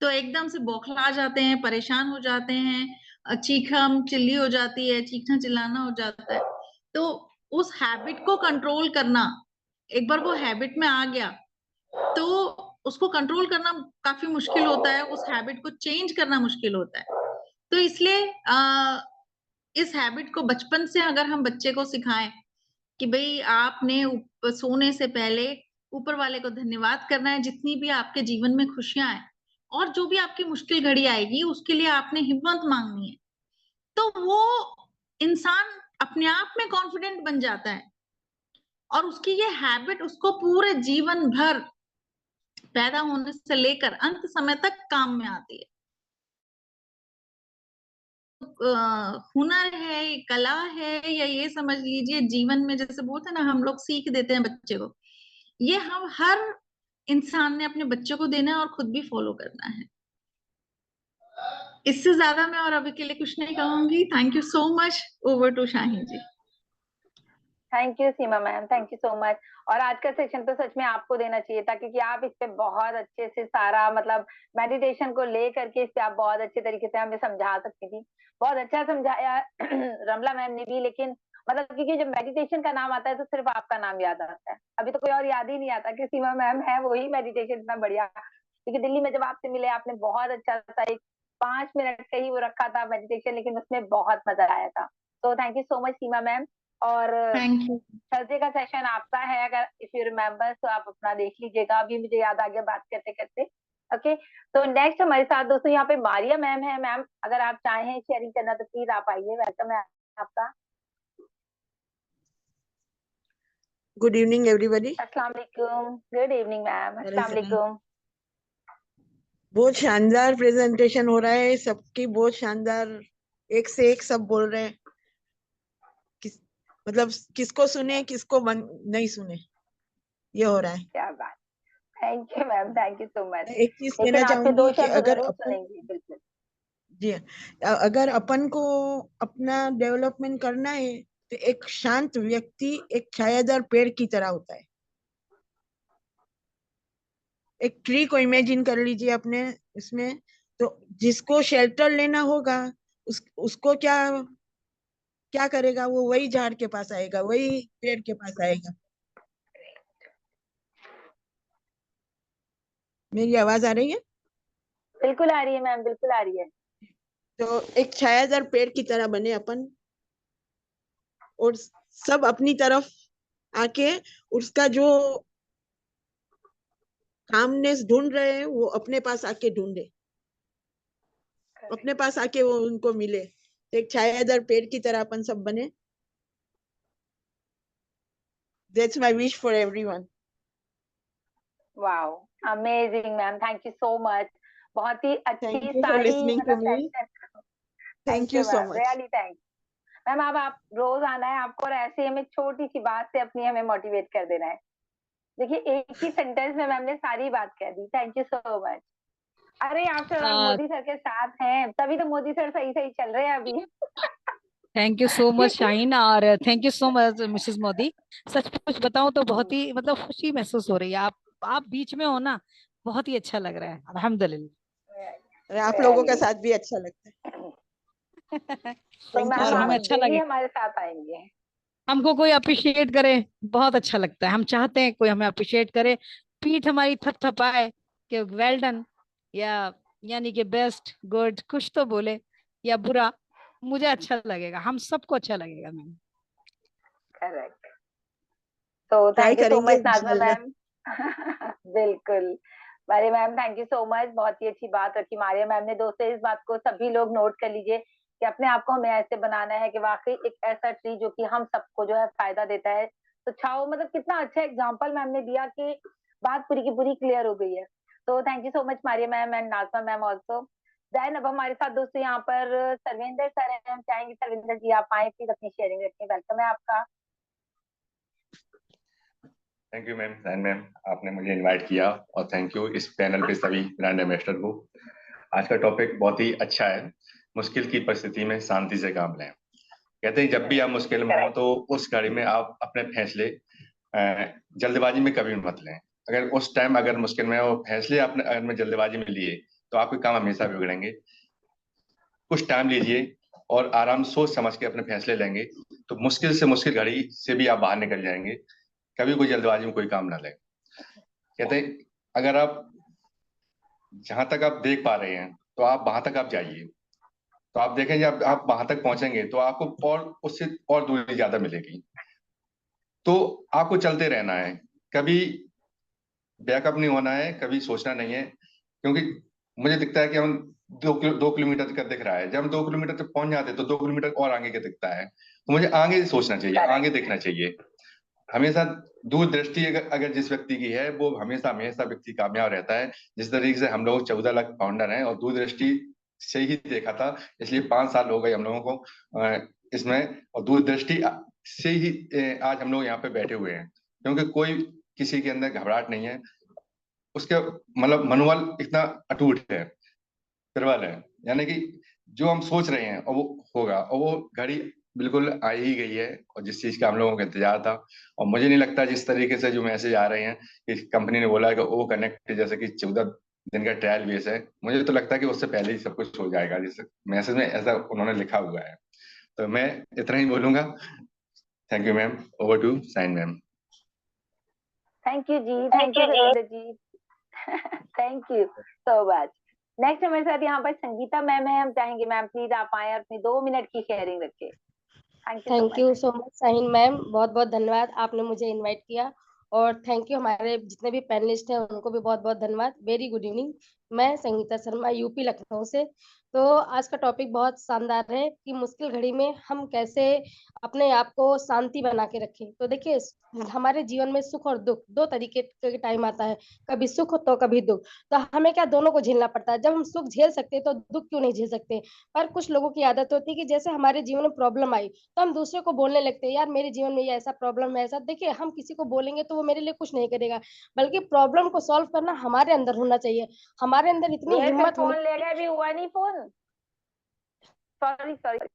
तो एकदम से बौखला जाते हैं, परेशान हो जाते हैं, चीखम चिल्ली हो जाती है, चीखना चिल्लाना हो जाता है। तो उस हैबिट को कंट्रोल करना, एक बार वो हैबिट में आ गया तो उसको कंट्रोल करना काफी मुश्किल होता है, उस हैबिट को चेंज करना मुश्किल होता है। तो इसलिए इस हैबिट को बचपन से अगर हम बच्चे को सिखाएं कि भाई आपने सोने से पहले ऊपर वाले को धन्यवाद करना है, जितनी भी आपके जीवन में खुशियां आए और जो भी आपकी मुश्किल घड़ी आएगी उसके लिए आपने हिम्मत मांगनी है, तो वो इंसान अपने आप में कॉन्फिडेंट बन जाता है और उसकी ये हैबिट उसको पूरे जीवन भर पैदा होने से लेकर अंत समय तक काम में आती है। हुनर है, कला है, या ये समझ लीजिए जीवन में जैसे बोलते हैं ना हम लोग सीख देते हैं बच्चे को, ये हम हर इंसान ने अपने बच्चे को देना है और खुद भी फॉलो करना है। इससे ज्यादा मैं और अभी के लिए कुछ नहीं कहूंगी। Thank you so much. Over to Shaheen ji. Thank you Seema ma'am, thank you so much. और आज का सेशन तो सच में आपको देना चाहिए था, क्योंकि आप इस पे बहुत अच्छे से सारा मतलब मेडिटेशन को लेकर के इस पे आप बहुत अच्छे तरीके से हमें समझा सकती थी, बहुत अच्छा समझाया रमला मैम ने भी। लेकिन मतलब क्योंकि जब मेडिटेशन का नाम आता है तो सिर्फ आपका नाम याद आता है, अभी तो कोई और याद ही नहीं आता कि सीमा मैम है वही मेडिटेशन इतना बढ़िया। क्योंकि दिल्ली में जब आपसे मिले आपने बहुत अच्छा सा एक 5 मिनट का ही वो रखा था मेडिटेशन, लेकिन उसमें बहुत मजा आया था। तो thank you so much Seema ma'am. और थैंक यू। थर्सडे का सेशन आपका है, अगर इफ यू रिमेम्बर तो आप अपना देख लीजिएगा, अभी मुझे याद आ गया बात करते करते। ओके, तो नेक्स्ट हमारे साथ दोस्तों यहाँ पे मारिया मैम है। मैम अगर आप चाहें शेयरिंग करना तो प्लीज आप आइए, वेलकम है आपका। Good evening everybody. अस्सलाम वालेकुम। गुड इवनिंग मैम, अस्सलाम वालेकुम। बहुत शानदार प्रेजेंटेशन हो रहा है, सबकी बहुत शानदार, एक से एक सब बोल रहे हैं। मतलब किसको सुने किसको नहीं सुने, ये हो रहा है। क्या बात, thank you ma'am, thank you so much. एक चीज लेकिन कहना आपके दो चाहूंगी कि शब्द अगर जरूर अपन सुनेंगे, बिल्कुल जी अगर अपन को अपना डेवलपमेंट करना है तो एक शांत व्यक्ति एक छायादार पेड़ की तरह होता है। एक ट्री को इमेजिन कर लीजिए अपने इसमें, तो जिसको शेल्टर लेना होगा उसको क्या करेगा, वो वही झाड़ के पास आएगा, वही पेड़ के पास आएगा। मेरी आवाज आ रही है? बिल्कुल आ रही है मैम, बिल्कुल आ रही है। तो एक छायादार पेड़ की तरह बने अपन, और सब अपनी तरफ आके उसका जो कामनेस ढूंढ रहे हैं वो अपने पास आके ढूंढे, अपने पास आके वो उनको मिले, एक छायादार पेड़ की तरह अपन सब बने। That's my wish for everyone. Wow, amazing ma'am, thank you so much. बहुत ही अच्छी Thank you for सारी listening to me. Thank you so ma'am, much. Really thank. Ma'am अब आप रोज आना है आपको और ऐसे ही हमें छोटी सी बात से अपनी हमें मोटिवेट कर देना है। देखिए एक ही सेंटेंस में मैम ने सारी बात कह दी। Thank you so much. अरे आप सर मोदी सर के साथ हैं तभी तो मोदी सर सही सही चल रहे हैं अभी। Thank you so much Shaheen, और thank you so much Mrs Modi. सच कुछ बताऊं तो बहुत ही मतलब खुशी महसूस हो रही है। आप बीच में हो ना, बहुत ही अच्छा लग रहा है, अल्हम्दुलिल्लाह। आप लोगों का साथ भी अच्छा लगता है। तो मैम और आप हमें अच्छा डेली लगे, हमारे साथ आएंगे। हमको कोई अप्रिशिएट करे बहुत अच्छा लगता है। हम चाहते हैं कोई हमें अप्रिशिएट करे, पीठ हमारी थपथपाए कि वेल डन, या यानी कि बेस्ट, गुड, कुछ तो बोले, या बुरा, मुझे अच्छा लगेगा, हम सबको अच्छा लगेगा मैम। करेक्ट। तो ट्राई थैंक यू सो करेंगे मच नाज़मा इंशाल्लाह। मैम। बिल्कुल। Maria ma'am thank you so much, बहुत ही अच्छी बात रखी मारिया मैम ने। दोस्तों इस बात को सभी लोग नोट कर लीजिए कि अपने आप को हमें ऐसे बनाना है कि वाकई एक ऐसा ट्री जो कि हम सबको जो है फायदा देता है। तो छाओ मतलब कितना अच्छा एग्जाम्पल मैम ने दिया कि बात पूरी की पूरी क्लियर हो गई है। तो thank you so much Maria ma'am and Nazma ma'am also. Then अब हमारे साथ दोस्तों यहाँ पर सर्वेंद्र सर हैं। हम चाहेंगे सर्वेंद्र जी आप आए प्लीज अपनी शेयरिंग रखें। वेलकम है आपका। थैंक यू मैम, सैन मैम, आपने मुझे इनवाइट किया, और थैंक यू इस पैनल पे सभी ब्रांड एम्बेसडर को। आज का टॉपिक बहुत ही अच्छा है, मुश्किल की परिस्थिति में शांति से काम लें। कहते हैं जब भी आप मुश्किल में हो तो उस घड़ी में आप अपने फैसले जल्दबाजी में कभी मत लें। अगर उस टाइम अगर मुश्किल में हो फैसले आपने अगर में जल्दबाजी में लिए तो आपके काम हमेशा बिगड़ेंगे। कुछ टाइम लीजिए और आराम सोच समझ के अपने फैसले लेंगे तो मुश्किल से मुश्किल घड़ी से भी आप बाहर निकल जाएंगे। कभी कोई जल्दबाजी में कोई काम ना लें। कहते हैं अगर आप जहां तक आप देख पा रहे हैं तो आप वहां तक आप जाइए, तो आप देखेंगे आप वहां तक पहुंचेंगे तो आपको और उससे और दूरी ज्यादा मिलेगी। तो आपको चलते रहना है, कभी बैकअप नहीं होना है, कभी सोचना नहीं है। क्योंकि मुझे दिखता है कि हम 2 किलोमीटर का दिख रहा है, जब हम 2 किलोमीटर तक पहुंच जाते हैं तो 2 किलोमीटर और आगे का दिखता है। तो मुझे आगे सोचना चाहिए, आगे देखना चाहिए। हमेशा दूरदृष्टि अगर जिस व्यक्ति की है वो हमेशा हमेशा व्यक्ति कामयाब रहता है। जिस तरीके से हम लोग 14 लाख फाउंडर हैं और दूरदृष्टि से ही देखा था, इसलिए 5 साल हो गए हम लोगों को इसमें, और दूरदृष्टि से ही आज हम लोग यहाँ पे बैठे हुए हैं। क्योंकि कोई किसी के अंदर घबराहट नहीं है, उसके मतलब मनोबल इतना अटूट है, प्रबल है। यानी कि जो हम सोच रहे हैं और वो होगा, और वो घड़ी बिल्कुल आ ही गई है, और जिस चीज का हम लोगों को इंतजार था। और मुझे नहीं लगता जिस तरीके से जो मैसेज आ रहे हैं कि कंपनी ने बोला है कि वो कनेक्ट जैसे कि 14 दिन का ट्रायल बेस है, मुझे तो लगता है कि उससे पहले ही सब कुछ हो जाएगा, जैसे मैसेज में ऐसा उन्होंने लिखा हुआ है। तो मैं इतना ही बोलूंगा। Thank you ma'am, over to साइन ma'am. Thank you ji, thank you Sarvendra ji. Thank you so much. Next हमारे साथ यहाँ पर संगीता मैम है। हम चाहेंगे मैम प्लीज आप आए और अपनी 2 मिनट की शेयरिंग रखें। Thank you so much Shaheen ma'am, बहुत बहुत धन्यवाद आपने मुझे इनवाइट किया। और थैंक यू हमारे जितने भी पैनलिस्ट हैं उनको भी बहुत बहुत धन्यवाद। वेरी गुड इवनिंग, मैं संगीता शर्मा यूपी लखनऊ से। तो आज का टॉपिक बहुत शानदार है कि मुश्किल घड़ी में हम कैसे अपने आप को शांति बना के रखें। तो देखिए हमारे जीवन में सुख और दुख दो तरीके के टाइम आता है, कभी सुख तो कभी दुख। तो हमें क्या दोनों को झेलना पड़ता है। जब हम सुख झेल सकते हैं तो दुख क्यों नहीं झेल सकते। पर कुछ लोगों की आदत होती है कि जैसे हमारे जीवन में प्रॉब्लम आई तो हम दूसरे को बोलने लगते हैं, यार मेरे जीवन में ये ऐसा प्रॉब्लम है ऐसा। देखिए हम किसी को बोलेंगे तो वो मेरे लिए कुछ नहीं करेगा, बल्कि प्रॉब्लम को सॉल्व करना हमारे अंदर होना चाहिए। हमारे अंदर इतनी हिम्मत फोन ले गए, अभी हुआ नहीं फोन, सॉरी सॉरी।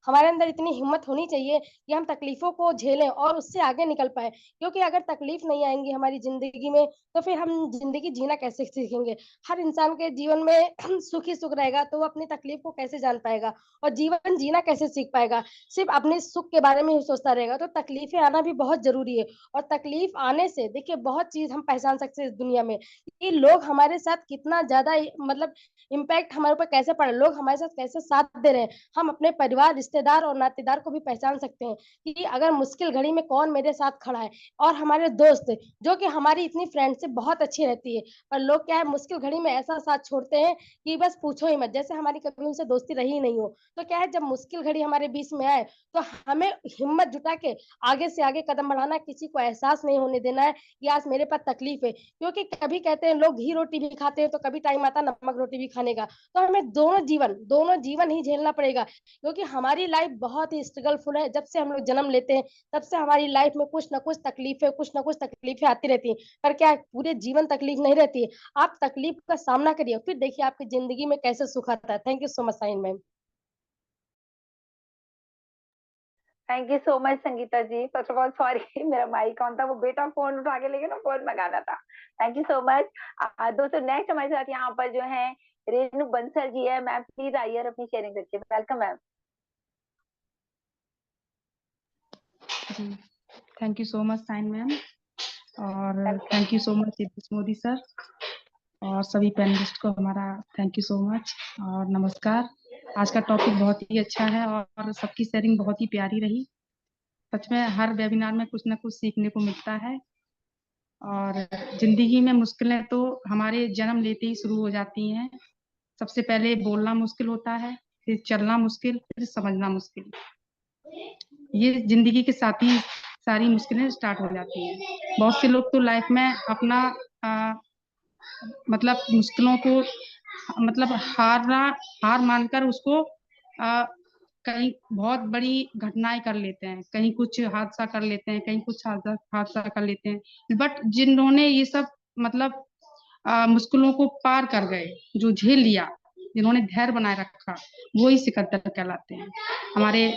हमारे अंदर इतनी हिम्मत होनी चाहिए कि हम तकलीफों को झेलें और उससे आगे निकल पाए। क्योंकि अगर तकलीफ नहीं आएंगी हमारी जिंदगी में तो फिर हम जिंदगी जीना कैसे सीखेंगे। हर इंसान के जीवन में सुख ही सुख रहेगा तो वो अपनी तकलीफ को कैसे जान पाएगा और जीवन जीना कैसे सीख पाएगा। सिर्फ अपने सुख के बारे में ही सोचता रहेगा। तो तकलीफें आना भी बहुत जरूरी है। और तकलीफ आने से देखिए बहुत चीज हम पहचान सकते हैं इस दुनिया में कि लोग हमारे साथ कितना ज्यादा मतलब इम्पैक्ट हमारे ऊपर कैसे पड़ा, लोग हमारे साथ कैसे साथ दे रहे हैं। हम अपने परिवार रिश्तेदार और नातेदार को भी पहचान सकते हैं कि अगर मुश्किल घड़ी में कौन मेरे साथ खड़ा है। और हमारे दोस्त जो कि हमारी इतनी फ्रेंडशिप बहुत अच्छी रहती है, पर लोग क्या है मुश्किल घड़ी में ऐसा साथ छोड़ते हैं कि बस पूछो ही मत, जैसे हमारी कभी उनसे दोस्ती रही ही नहीं हो। तो क्या है जब मुश्किल घड़ी हमारे बीच में आए तो हमें हिम्मत जुटा के आगे से आगे कदम बढ़ाना, किसी को एहसास नहीं होने देना है कि आज मेरे पास तकलीफ है। क्योंकि कभी कहते हैं लोग घी रोटी भी खाते हैं, तो कभी टाइम आता नमक रोटी भी खाने का। तो हमें दोनों जीवन ही झेलना पड़ेगा, क्योंकि हमारी लाइफ बहुत ही स्ट्रगलफुल है। जब से हम लोग जन्म लेते हैं तब से हमारी लाइफ में कुछ ना कुछ तकलीफें आती रहती हैं। पर क्या पूरे जीवन तकलीफ नहीं रहती है। आप तकलीफ का सामना करिए, फिर देखिए आपकी जिंदगी में कैसे सुख आता है। Thank you so much sign ma'am. Thank you so much Sangeeta ji. First of all sorry मेरा माइक ऑन था, वो बेटा फोन उठा के लेके ना फोन मंगाना था। Thank you so much. दोस्तों नेक्स्ट हमारे साथ यहाँ पर जो है रेणु बंसल जी है। मैम प्लीज आइए और अपनी शेयरिंग रखिए। Welcome ma'am. जी thank you so much sign ma'am, और thank you so much Nitish Modi sir, और सभी पैनलिस्ट को हमारा थैंक यू सो मच और नमस्कार। आज का टॉपिक बहुत ही अच्छा है और सबकी शेयरिंग बहुत ही प्यारी रही। सच में हर वेबिनार में कुछ ना कुछ सीखने को मिलता है। और जिंदगी में मुश्किलें तो हमारे जन्म लेते ही शुरू हो जाती हैं। सबसे पहले बोलना मुश्किल होता है, फिर चलना मुश्किल, फिर समझना मुश्किल। ये जिंदगी के साथ ही सारी मुश्किलें स्टार्ट हो जाती हैं। बहुत से लोग तो लाइफ में अपना मतलब मुश्किलों को मतलब हार मानकर उसको कहीं बहुत बड़ी घटनाएं कर लेते हैं, कहीं कुछ हादसा कर लेते हैं, कहीं कुछ हादसा कर लेते हैं। बट जिन्होंने ये सब मतलब मुश्किलों को पार कर गए, जो झेल लिया, जिन्होंने धैर्य बनाए रखा, वो ही सिकंदर कहलाते हैं। हमारे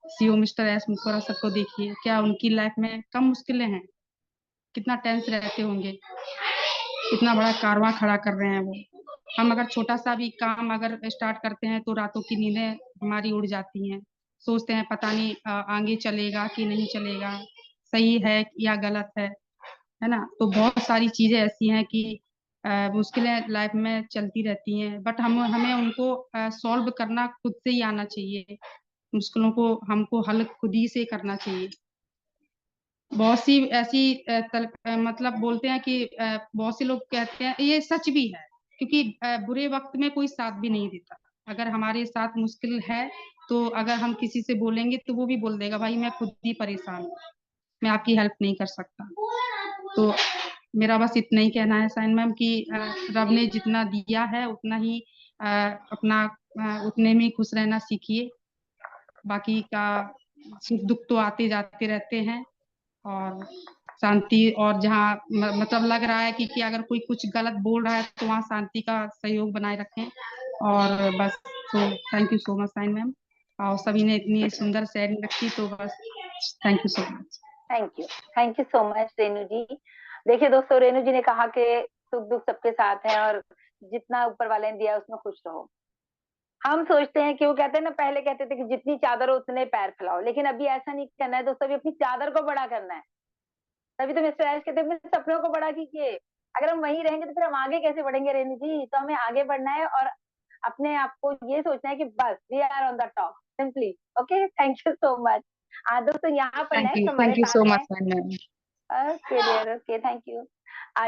CEO mister S Mukherjee sir को देखिए, क्या उनकी लाइफ में कम मुश्किलें हैं, कितना टेंस रहते होंगे, कितना बड़ा कारवां खड़ा कर रहे हैं वो। हम अगर छोटा सा भी काम अगर स्टार्ट करते हैं तो रातों की नींदें हमारी उड़ जाती हैं, सोचते हैं पता नहीं आगे चलेगा कि नहीं चलेगा, सही है या गलत है ना। तो बहुत सारी चीजें ऐसी हैं कि मुश्किलें लाइफ में चलती रहती हैं, बट हमें उनको सॉल्व करना खुद से ही आना चाहिए। मुश्किलों को हमको हल खुद ही से करना चाहिए। बहुत सी ऐसी मतलब बोलते हैं कि बहुत से लोग कहते हैं, ये सच भी है, क्योंकि बुरे वक्त में कोई साथ भी नहीं देता। अगर हमारे साथ मुश्किल है तो अगर हम किसी से बोलेंगे तो वो भी बोल देगा भाई मैं खुद ही परेशान हूँ, मैं आपकी हेल्प नहीं कर सकता। तो मेरा बस इतना ही कहना है साइन मैम कि रब ने जितना दिया है उतना ही अपना उतने में खुश रहना सीखिए। बाकी का सुख दुख तो आते जाते रहते हैं, और शांति, और जहाँ मतलब लग रहा है कि अगर कोई कुछ गलत बोल रहा है तो वहाँ शांति का सहयोग बनाए रखें। और बस तो thank you so much sign ma'am, और सभी ने इतनी सुंदर शेयरिंग रखी, तो बस thank you so much. Thank you so much Renu ji. देखिए दोस्तों, रेणु जी ने कहा कि सुख दुख सबके साथ है और जितना ऊपर वाले ने दिया उसमें खुश रहो। हम सोचते हैं कि वो कहते हैं ना, पहले कहते थे कि जितनी चादर हो उतने पैर फैलाओ, लेकिन अभी ऐसा नहीं करना है दोस्तों, अभी अपनी चादर को बड़ा करना है। तभी तो मिस्टर ऐश कहते हैं अपने सपनों को बड़ा कीजिए। अगर हम वहीं रहेंगे तो फिर हम आगे कैसे बढ़ेंगे रेणु जी। तो हमें आगे बढ़ना है और अपने आप को ये सोचना है कि बस we are on the top simply. Okay, thank you so much. दोस्तों यहाँ पर नेक्स्ट हमारे सो साथ much ma'am. Okay dear, okay thank you.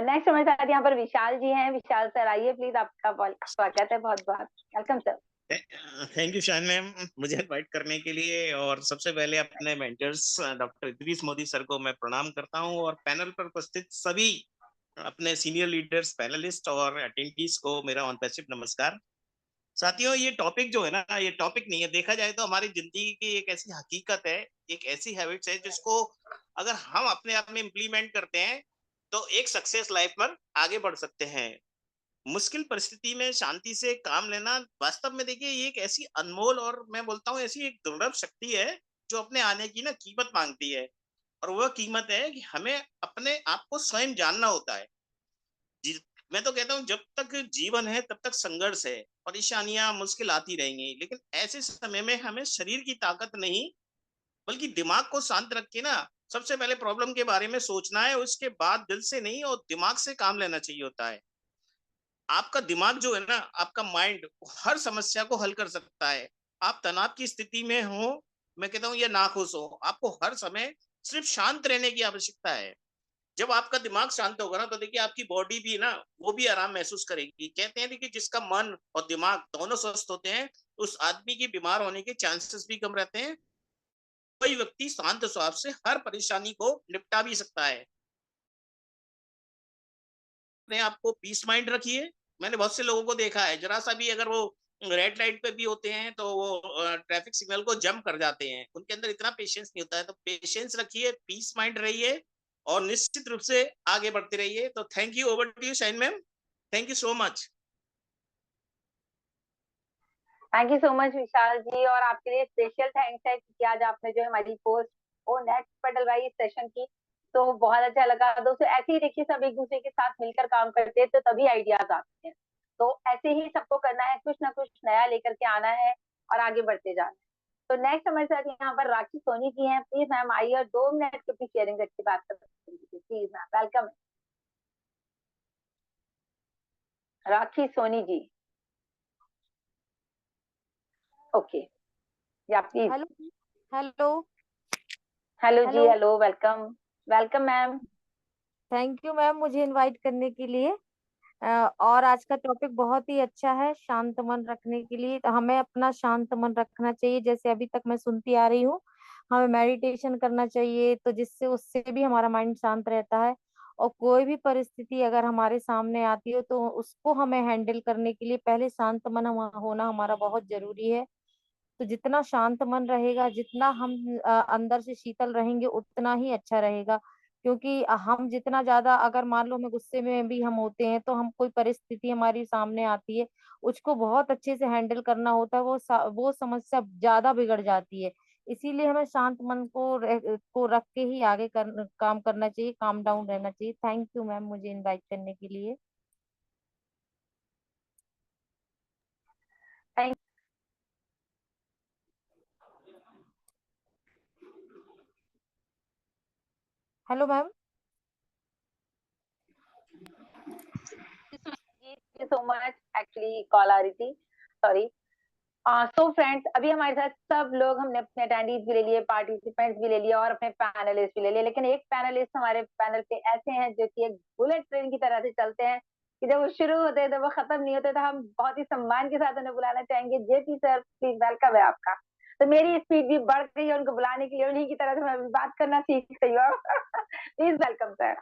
Next हमारे साथ यहाँ पर विशाल जी हैं। विशाल सर आइए प्लीज, आपका स्वागत है, बहुत बहुत वेलकम सर। थैंक यू शान मैम मुझे इनवाइट करने के लिए, और सबसे पहले अपने mentors doctor Nitish Modi sir को मैं प्रणाम करता हूं, और पैनल पर उपस्थित सभी अपने सीनियर लीडर्स, पैनलिस्ट और अटेंडीज को मेरा ऑन पैसिव नमस्कार। साथियों, ये टॉपिक जो है ना, ये टॉपिक नहीं है, देखा जाए तो हमारी जिंदगी की एक ऐसी हकीकत है, एक ऐसी हैबिट्स है जिसको अगर हम अपने आप में इम्प्लीमेंट करते हैं तो एक सक्सेस लाइफ पर आगे बढ़ सकते हैं। मुश्किल परिस्थिति में शांति से काम लेना, वास्तव में देखिए ये एक ऐसी अनमोल और मैं बोलता हूँ ऐसी एक दुर्लभ शक्ति है जो अपने आने की ना कीमत मांगती है। और वह कीमत है कि हमें अपने आप को स्वयं जानना होता है। मैं तो कहता हूँ जब तक जीवन है तब तक संघर्ष है, परेशानियां मुश्किल आती रहेंगी, लेकिन ऐसे समय में हमें शरीर की ताकत नहीं बल्कि दिमाग को शांत रख के ना सबसे पहले प्रॉब्लम के बारे में सोचना है, उसके बाद दिल से नहीं और दिमाग से काम लेना चाहिए होता है। आपका दिमाग जो है ना, आपका माइंड हर समस्या को हल कर सकता है। आप तनाव की स्थिति में हो, मैं कहता हूँ, या नाखुश हो, आपको हर समय सिर्फ शांत रहने की आवश्यकता है। जब आपका दिमाग शांत होगा ना, तो देखिए आपकी बॉडी भी ना, वो भी आराम महसूस करेगी। कहते हैं कि जिसका मन और दिमाग दोनों स्वस्थ होते हैं, उस आदमी की बीमार होने के चांसेस भी कम रहते हैं। कोई व्यक्ति शांत स्वभाव से हर परेशानी को निपटा भी सकता है। अपने आप को पीस माइंड रखिए। मैंने बहुत से लोगों को देखा है, जरा सा भी अगर वो रेड लाइट पे भी होते हैं तो वो ट्रैफिक सिग्नल को जंप कर जाते हैं। उनके अंदर इतना पेशेंस नहीं होता है। तो पेशेंस रखिए, पीस माइंड रहिए और निश्चित रूप से आगे बढ़ते रहिए। तो thank you, over to you Shine ma'am. Thank you so much. Thank you so much Vishal ji, और आपके लिए स्पेशल थैंक्स है कि आज आपने जो हमारी पोस्ट वो नेक्स्ट पर डलवाई इस सेशन की, तो बहुत अच्छा लगा। दोस्तों ऐसे ही देखिए, सब एक दूसरे के साथ मिलकर काम करते हैं तो तभी आइडियाज आते हैं। तो ऐसे ही सबको करना है, कुछ ना कुछ नया लेकर के आना है और आगे बढ़ते जाना है। तो नेक्स्ट हमारे साथ यहाँ पर राखी सोनी जी हैं। प्लीज मैम आइए और 2 मिनट की अपनी शेयरिंग अच्छी बात कर दीजिए। Please ma'am, welcome Rakhi Soni ji. Okay, yeah please. Hello hello hello जी, hello hello, welcome welcome ma'am. Thank you ma'am मुझे इनवाइट करने के लिए। और आज का टॉपिक बहुत ही अच्छा है, शांत मन रखने के लिए। तो हमें अपना शांत मन रखना चाहिए, जैसे अभी तक मैं सुनती आ रही हूँ। हमें मेडिटेशन करना चाहिए, तो जिससे उससे भी हमारा माइंड शांत रहता है। और कोई भी परिस्थिति अगर हमारे सामने आती हो तो उसको हमें हैंडल करने के लिए पहले शांत मन होना हमारा बहुत जरूरी है। तो जितना शांत मन रहेगा, जितना हम अंदर से शीतल रहेंगे, उतना ही अच्छा रहेगा। क्योंकि हम जितना ज्यादा, अगर मान लो हमें गुस्से में भी हम होते हैं, तो हम कोई परिस्थिति हमारी सामने आती है, उसको बहुत अच्छे से हैंडल करना होता है, वो समस्या ज्यादा बिगड़ जाती है। इसीलिए हमें शांत मन को रख के ही आगे काम करना चाहिए, काम डाउन रहना चाहिए। थैंक यू मैम मुझे इनवाइट करने के लिए। Thank hello ma'am. You so much, actually call आ रही थी, सॉरी। सो फ्रेंड्स, अभी हमारे साथ सब लोग, हमने अपने अटेंडीज भी ले लिए, पार्टिसिपेंट्स भी ले लिए और अपने पैनलिस्ट भी ले लिए। लेकिन एक पैनलिस्ट हमारे पैनल पे ऐसे हैं जो कि एक बुलेट ट्रेन की तरह से चलते हैं, कि जब वो शुरू होते हैं तो वो खत्म नहीं होते। तो हम बहुत ही सम्मान के साथ उन्हें बुलाना चाहेंगे। जेपी सर, प्लीज वेलकम है आपका। तो मेरी स्पीड भी बढ़ गई है उनको बुलाने के लिए, उन्हीं की तरह से मैं बात करना सीख गई हूँ। Please welcome sir,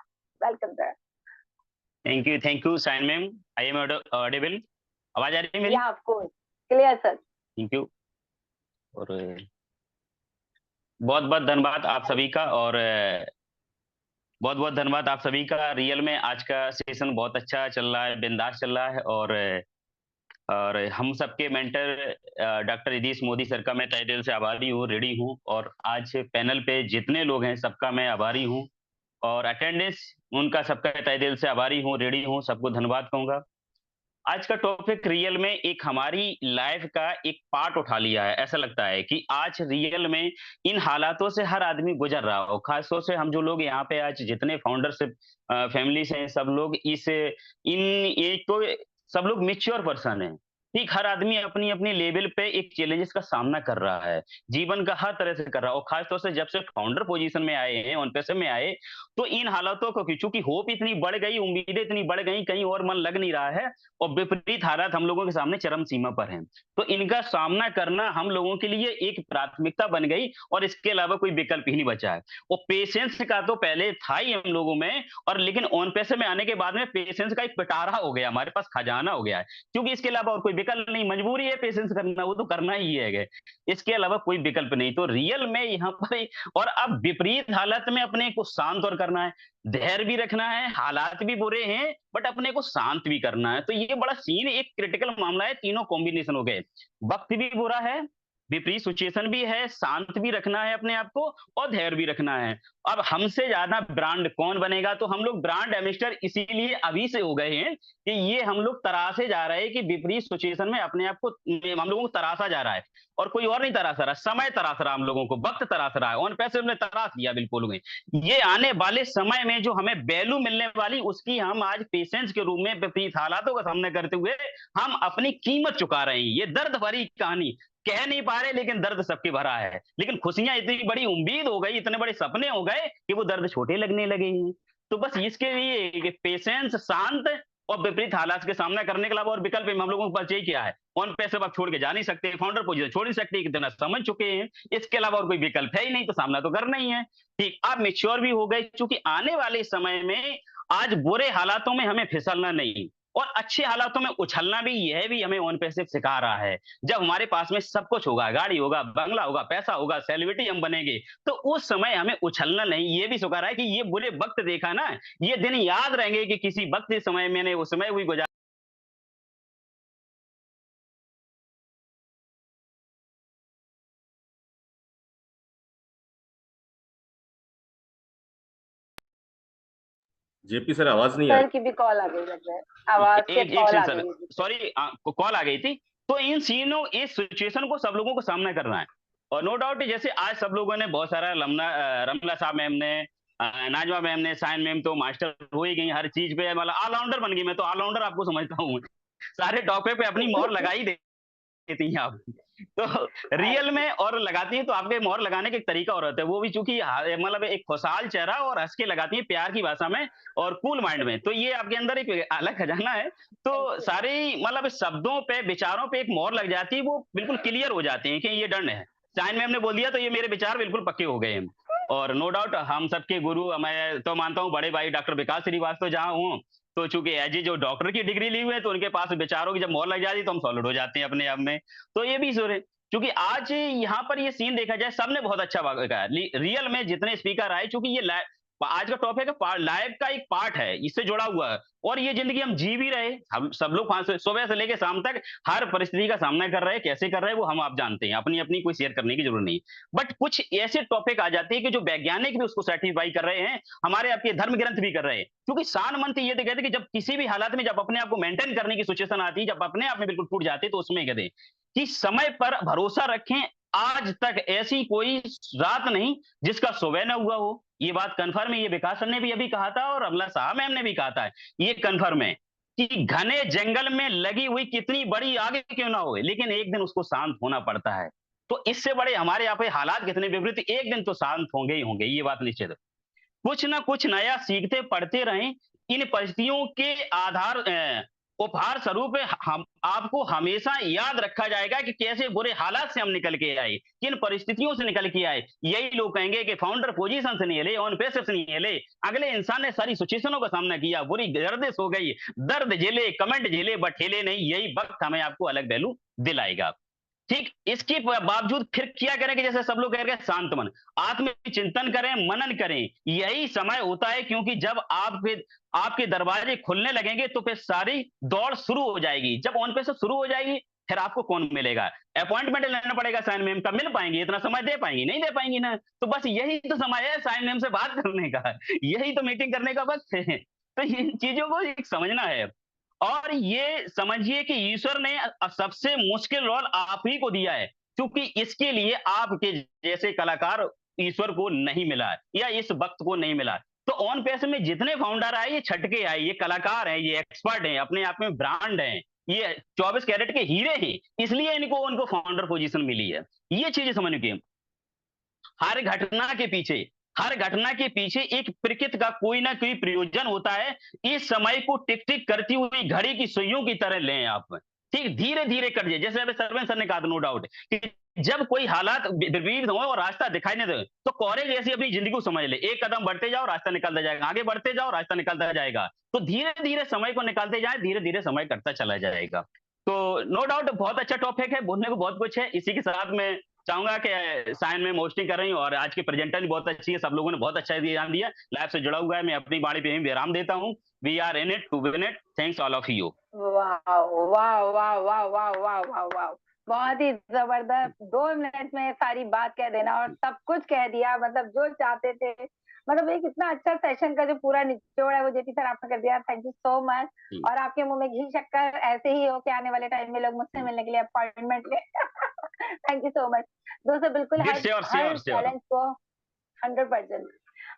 welcome sir. Thank you sign ma'am. I am audible? आवाज आ रही है मेरी? या of course, clear sir. Thank you. और बहुत बहुत धन्यवाद आप सभी का, और बहुत बहुत धन्यवाद आप सभी का। रियल में आज का सेशन बहुत अच्छा चल रहा है, बिंदास चल रहा है। और हम सबके mentor doctor Idris Modi sir का मैं तहे दिल से आभारी हूँ, रेडी हूँ। और आज पैनल पे जितने लोग हैं सबका मैं आभारी हूँ, और अटेंडेंस उनका सबका तहे दिल से आभारी हूँ, रेडी हूँ, सबको धन्यवाद कहूंगा। आज का टॉपिक रियल में एक हमारी लाइफ का एक पार्ट उठा लिया है। ऐसा लगता है कि आज रियल में इन हालातों से हर आदमी गुजर रहा हो। खासतौर से हम जो लोग यहाँ पे आज जितने फाउंडरशिप फैमिलीज हैं, सब लोग सब लोग मेच्योर पर्सन हैं। ठीक, हर आदमी अपनी अपनी लेवल पे एक चैलेंजेस का सामना कर रहा है, जीवन का हर तरह से कर रहा है। और खासतौर से जब से फाउंडर पोजीशन में आए हैं, ऑन पैसे में आए, तो इन हालातों को, चूंकि होप इतनी बढ़ गई, उम्मीदें इतनी बढ़ गई, कहीं और मन लग नहीं रहा है, और विपरीत हालात हम लोगों के सामने चरम सीमा पर हैं। तो इनका सामना करना हम लोगों के लिए एक प्राथमिकता बन गई, और इसके अलावा कोई विकल्प ही नहीं बचा है। और पेशेंस का तो पहले था ही हम लोगों में, और लेकिन ऑन पैसे में आने के बाद में पेशेंस का एक पिटारा हो गया, हमारे पास खजाना हो गया है। क्योंकि इसके अलावा और कोई विकल्प नहीं, मजबूरी है पेशेंस करना, वो तो करना ही है, इसके अलावा कोई विकल्प नहीं। तो रियल में यहाँ पर, और अब विपरीत हालत में अपने को शांत और करना है, धैर्य भी रखना है, हालात भी बुरे हैं बट अपने को शांत भी करना है। तो ये बड़ा सीन, एक क्रिटिकल मामला है, तीनों कॉम्बिनेशन हो गए। वक्त भी बुरा है, विपरीत सिचुएशन भी है, शांत भी रखना है अपने आप को, और धैर्य भी रखना है। अब हमसे ज्यादा ब्रांड कौन बनेगा? तो हम लोग ब्रांड एम्बेसडर इसीलिए अभी से हो गए हैं कि ये हम लोग तरासे जा रहे हैं कि विपरीत सिचुएशन में अपने आप को हम लोगों को तरासा जा रहा है, और कोई और नहीं तरासा रहा, समय तरास रहा हम लोगों को, वक्त तरास रहा है, ऑन पैसे हमने तरास दिया बिल्कुल में। ये आने वाले समय में जो हमें वैल्यू मिलने वाली, उसकी हम आज पेशेंस के रूप में विपरीत हालातों का सामना करते हुए हम अपनी कीमत चुका रहे हैं। ये दर्द भरी कहानी, कह नहीं पा रहे, लेकिन दर्द सबके भरा है। लेकिन खुशियां इतनी बड़ी उम्मीद हो गई, इतने बड़े सपने हो गए कि वो दर्द छोटे लगने लगे हैं। तो बस इसके लिए पेशेंस, शांत और विपरीत हालात के सामना करने के अलावा और विकल्प हम लोगों के पास यही क्या है? ऑन पैसिव आप छोड़ के जा नहीं सकते, फाउंडर पोजीशन छोड़ नहीं सकते, कितना समझ चुके हैं, इसके अलावा और कोई विकल्प है ही नहीं, तो सामना तो करना ही है। ठीक, आप मेच्योर भी हो गए, क्योंकि आने वाले समय में आज बुरे हालातों में हमें फिसलना नहीं और अच्छे हालातों में उछलना भी, यह भी हमें ऑन पैसिव सिखा रहा है। जब हमारे पास में सब कुछ होगा, गाड़ी होगा, बंगला होगा, पैसा होगा, सेलिब्रिटी हम बनेंगे, तो उस समय हमें उछलना नहीं, ये भी सिखा रहा है कि ये बुरे वक्त देखा ना, ये दिन याद रहेंगे कि किसी वक्त इस समय मैंने उस समय हुई गुजार जेपी सर आवाज नहीं आ सर रही। की भी कॉल आ गई, लग रहा है आवाज से एक कॉल आ सेकंड गई। सर, सॉरी कॉल आ गई थी। तो इन सीनों, इस सिचुएशन को सब लोगों को सामना करना है। और नो डाउट जैसे आज सब लोगों ने बहुत सारा रमला साहब मैम ने, नाजमा मैम ने, साइन मैम तो मास्टर हो ही गई हर चीज पे, मतलब ऑलराउंडर बन गई। मैं तो ऑलराउंडर आपको समझता हूँ, सारे टॉपिक पे अपनी मोहर लगा ही देती हैं आप। तो रियल में और लगाती हैं, तो आपके मोहर लगाने का एक तरीका और होता है, वो भी चूंकि मतलब एक खुशहाल चेहरा और हंस के लगाती हैं, प्यार की भाषा में और कूल माइंड में। तो ये आपके अंदर एक अलग खजाना है। तो सारी मतलब शब्दों पे, विचारों पे एक मोहर लग जाती है, वो बिल्कुल क्लियर हो जाते हैं कि ये डन है। साइन मैम ने बोल दिया तो ये मेरे विचार बिल्कुल पक्के हो गए हैं। और नो डाउट हम सबके गुरु, मैं तो मानता हूँ बड़े भाई डॉक्टर विकास श्रीवास्तव जहाँ हूँ, तो चूंकि एज जो डॉक्टर की डिग्री ली हुई है, तो उनके पास विचारों की जब मोहर लग जाती है तो हम सॉलिड हो जाते हैं अपने आप में। तो ये भी सुरे, क्योंकि आज यहाँ पर ये सीन देखा जाए, सबने बहुत अच्छा कहा। रियल में जितने स्पीकर आए, क्योंकि ये आज का टॉपिक है, लाइफ का एक पार्ट है, इससे जुड़ा हुआ है। और ये जिंदगी हम जी भी रहे, हम सब लोग सुबह से लेकर शाम तक हर परिस्थिति का सामना कर रहे हैं, कैसे कर रहे हैं वो हम आप जानते हैं, अपनी अपनी कोई शेयर करने की जरूरत नहीं। बट कुछ ऐसे टॉपिक आ जाते हैं कि जो वैज्ञानिक भी उसको सर्टिफाई कर रहे हैं, हमारे आपके धर्म ग्रंथ भी कर रहे हैं। क्योंकि शान मंत्र ये कहते हैं कि जब किसी भी हालात में जब अपने आप को मेंटेन करने की सिचुएशन आती है, जब अपने आप में बिल्कुल टूट जाते हैं, तो उसमें कहते हैं कि समय पर भरोसा रखें, आज तक ऐसी कोई रात नहीं जिसका सुबह न हुआ हो। ये बात कन्फर्म है, ये विकास सर ने भी अभी कहा था और अमला साहब मैम ने भी कहा था, ये कन्फर्म है कि घने जंगल में लगी हुई कितनी बड़ी आग क्यों ना हो, लेकिन एक दिन उसको शांत होना पड़ता है। तो इससे बड़े हमारे यहाँ पे हालात कितने विपरीत, एक दिन तो शांत होंगे ही होंगे, ये बात निश्चित है। कुछ ना कुछ नया सीखते पढ़ते रहें। इन परिस्थितियों के आधार उपहार स्वरूप हम आपको हमेशा याद रखा जाएगा कि कैसे बुरे हालात से हम निकल के आए, किन परिस्थितियों से निकल के आए। यही लोग कहेंगे कि फाउंडर पोजीशन से नहीं हिले, ऑन पैसिव से नहीं हिले, अगले इंसान ने सारी सिचुएशनों का सामना किया, बुरी गर्दिश हो गई, दर्द झेले, कमेंट झेले, बट हिले नहीं। यही वक्त हमें आपको अलग वैल्यू दिलाएगा। ठीक, इसके बावजूद फिर क्या करें कि जैसे सब लोग कह रहे हैं, शांत मन, आत्मचिंतन करें, मनन करें। यही समय होता है, क्योंकि जब आपके दरवाजे खुलने लगेंगे तो फिर सारी दौड़ शुरू हो जाएगी। जब ऑन पे से शुरू हो जाएगी, फिर आपको कौन मिलेगा? अपॉइंटमेंट लेना पड़ेगा साइन मैम का। मिल पाएंगे? इतना समय दे पाएंगी? नहीं दे पाएंगी ना। तो बस यही तो समय है साइन मैम से बात करने का, यही तो मीटिंग करने का वक्त है। तो इन चीजों को एक समझना है। और ये समझिए कि ईश्वर ने सबसे मुश्किल रोल आप ही को दिया है, क्योंकि इसके लिए आपके जैसे कलाकार ईश्वर को नहीं मिला है, या इस वक्त को नहीं मिला है। तो ऑन पैसे में जितने फाउंडर आए, ये छटके आए, ये कलाकार हैं, ये एक्सपर्ट हैं, अपने आप में ब्रांड हैं, ये 24 कैरेट के हीरे हैं, इसलिए उनको फाउंडर पोजीशन मिली है। ये चीजें समझ के हर घटना के पीछे एक प्रकृति का कोई ना कोई प्रयोजन होता है। इस समय को टिक टिक करती हुई घड़ी की सुइयों की तरह लें आप। ठीक, धीरे धीरे कर दिए, जैसे अभी सरवेन सर ने कहा, नो डाउट कि जब कोई हालात विपरीत हो और रास्ता दिखाई नहीं दे, तो कोरे जैसी अपनी जिंदगी को समझ ले, एक कदम बढ़ते जाओ, रास्ता निकलता जाएगा, आगे बढ़ते जाओ, रास्ता निकलता जाएगा। तो धीरे धीरे समय को निकालते जाए, धीरे धीरे समय करता चला जाएगा। तो नो डाउट बहुत अच्छा टॉपिक है, बोलने को बहुत कुछ है। इसी के साथ में चाहूंगा कि साइन में होस्टिंग कर रही हूँ और आज की प्रेजेंटर भी बहुत अच्छी है, सब लोगों ने बहुत अच्छा ध्यान दिया, लाइव से जुड़ा हुआ है। मैं अपनी बाणी पे ही विराम देता हूँ। We are in it to win it. Thanks all of you. वाह वाह वाह वाह वाह वाह वाह वाह, बहुत ही जबरदस्त। 2 मिनट में सारी बात कह देना और सब कुछ कह दिया, मतलब जो चाहते थे। मतलब एक इतना अच्छा सेशन का जो पूरा निचोड़ है वो जेपी सर आपने कर दिया। Thank you so much. और आपके मुंह में घी शक्कर ऐसे ही हो कि आने वाले टाइम में लोग मुझसे मिलने के लिए अपॉइंटमेंट ले। थैंक यू सो मच दोस्तों। बिल्कुल हर चैलेंज को 100%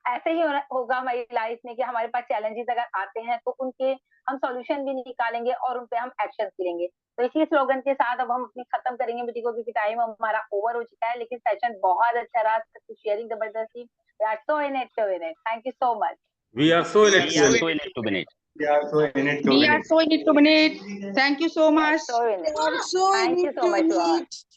ऐसे ही होगा हमारी लाइफ में कि हमारे पास चैलेंजेस अगर आते हैं तो उनके हम सॉल्यूशन भी निकालेंगे और उन पे हम एक्शन लेंगे। तो इसी स्लोगन के साथ अब हम अपनी खत्म करेंगे मीटिंग को, क्योंकि टाइम हमारा ओवर हो चुका है, लेकिन सेशन बहुत अच्छा रहा, शेयरिंग जबरदस्ती। We are so in it to win it. Thank you so much. We are so in it We to are win it. so in it to win it. We are so in it to We win are it. so in it to win it. Thank you so much. So in it. Also, I Thank you need so to much to all. meet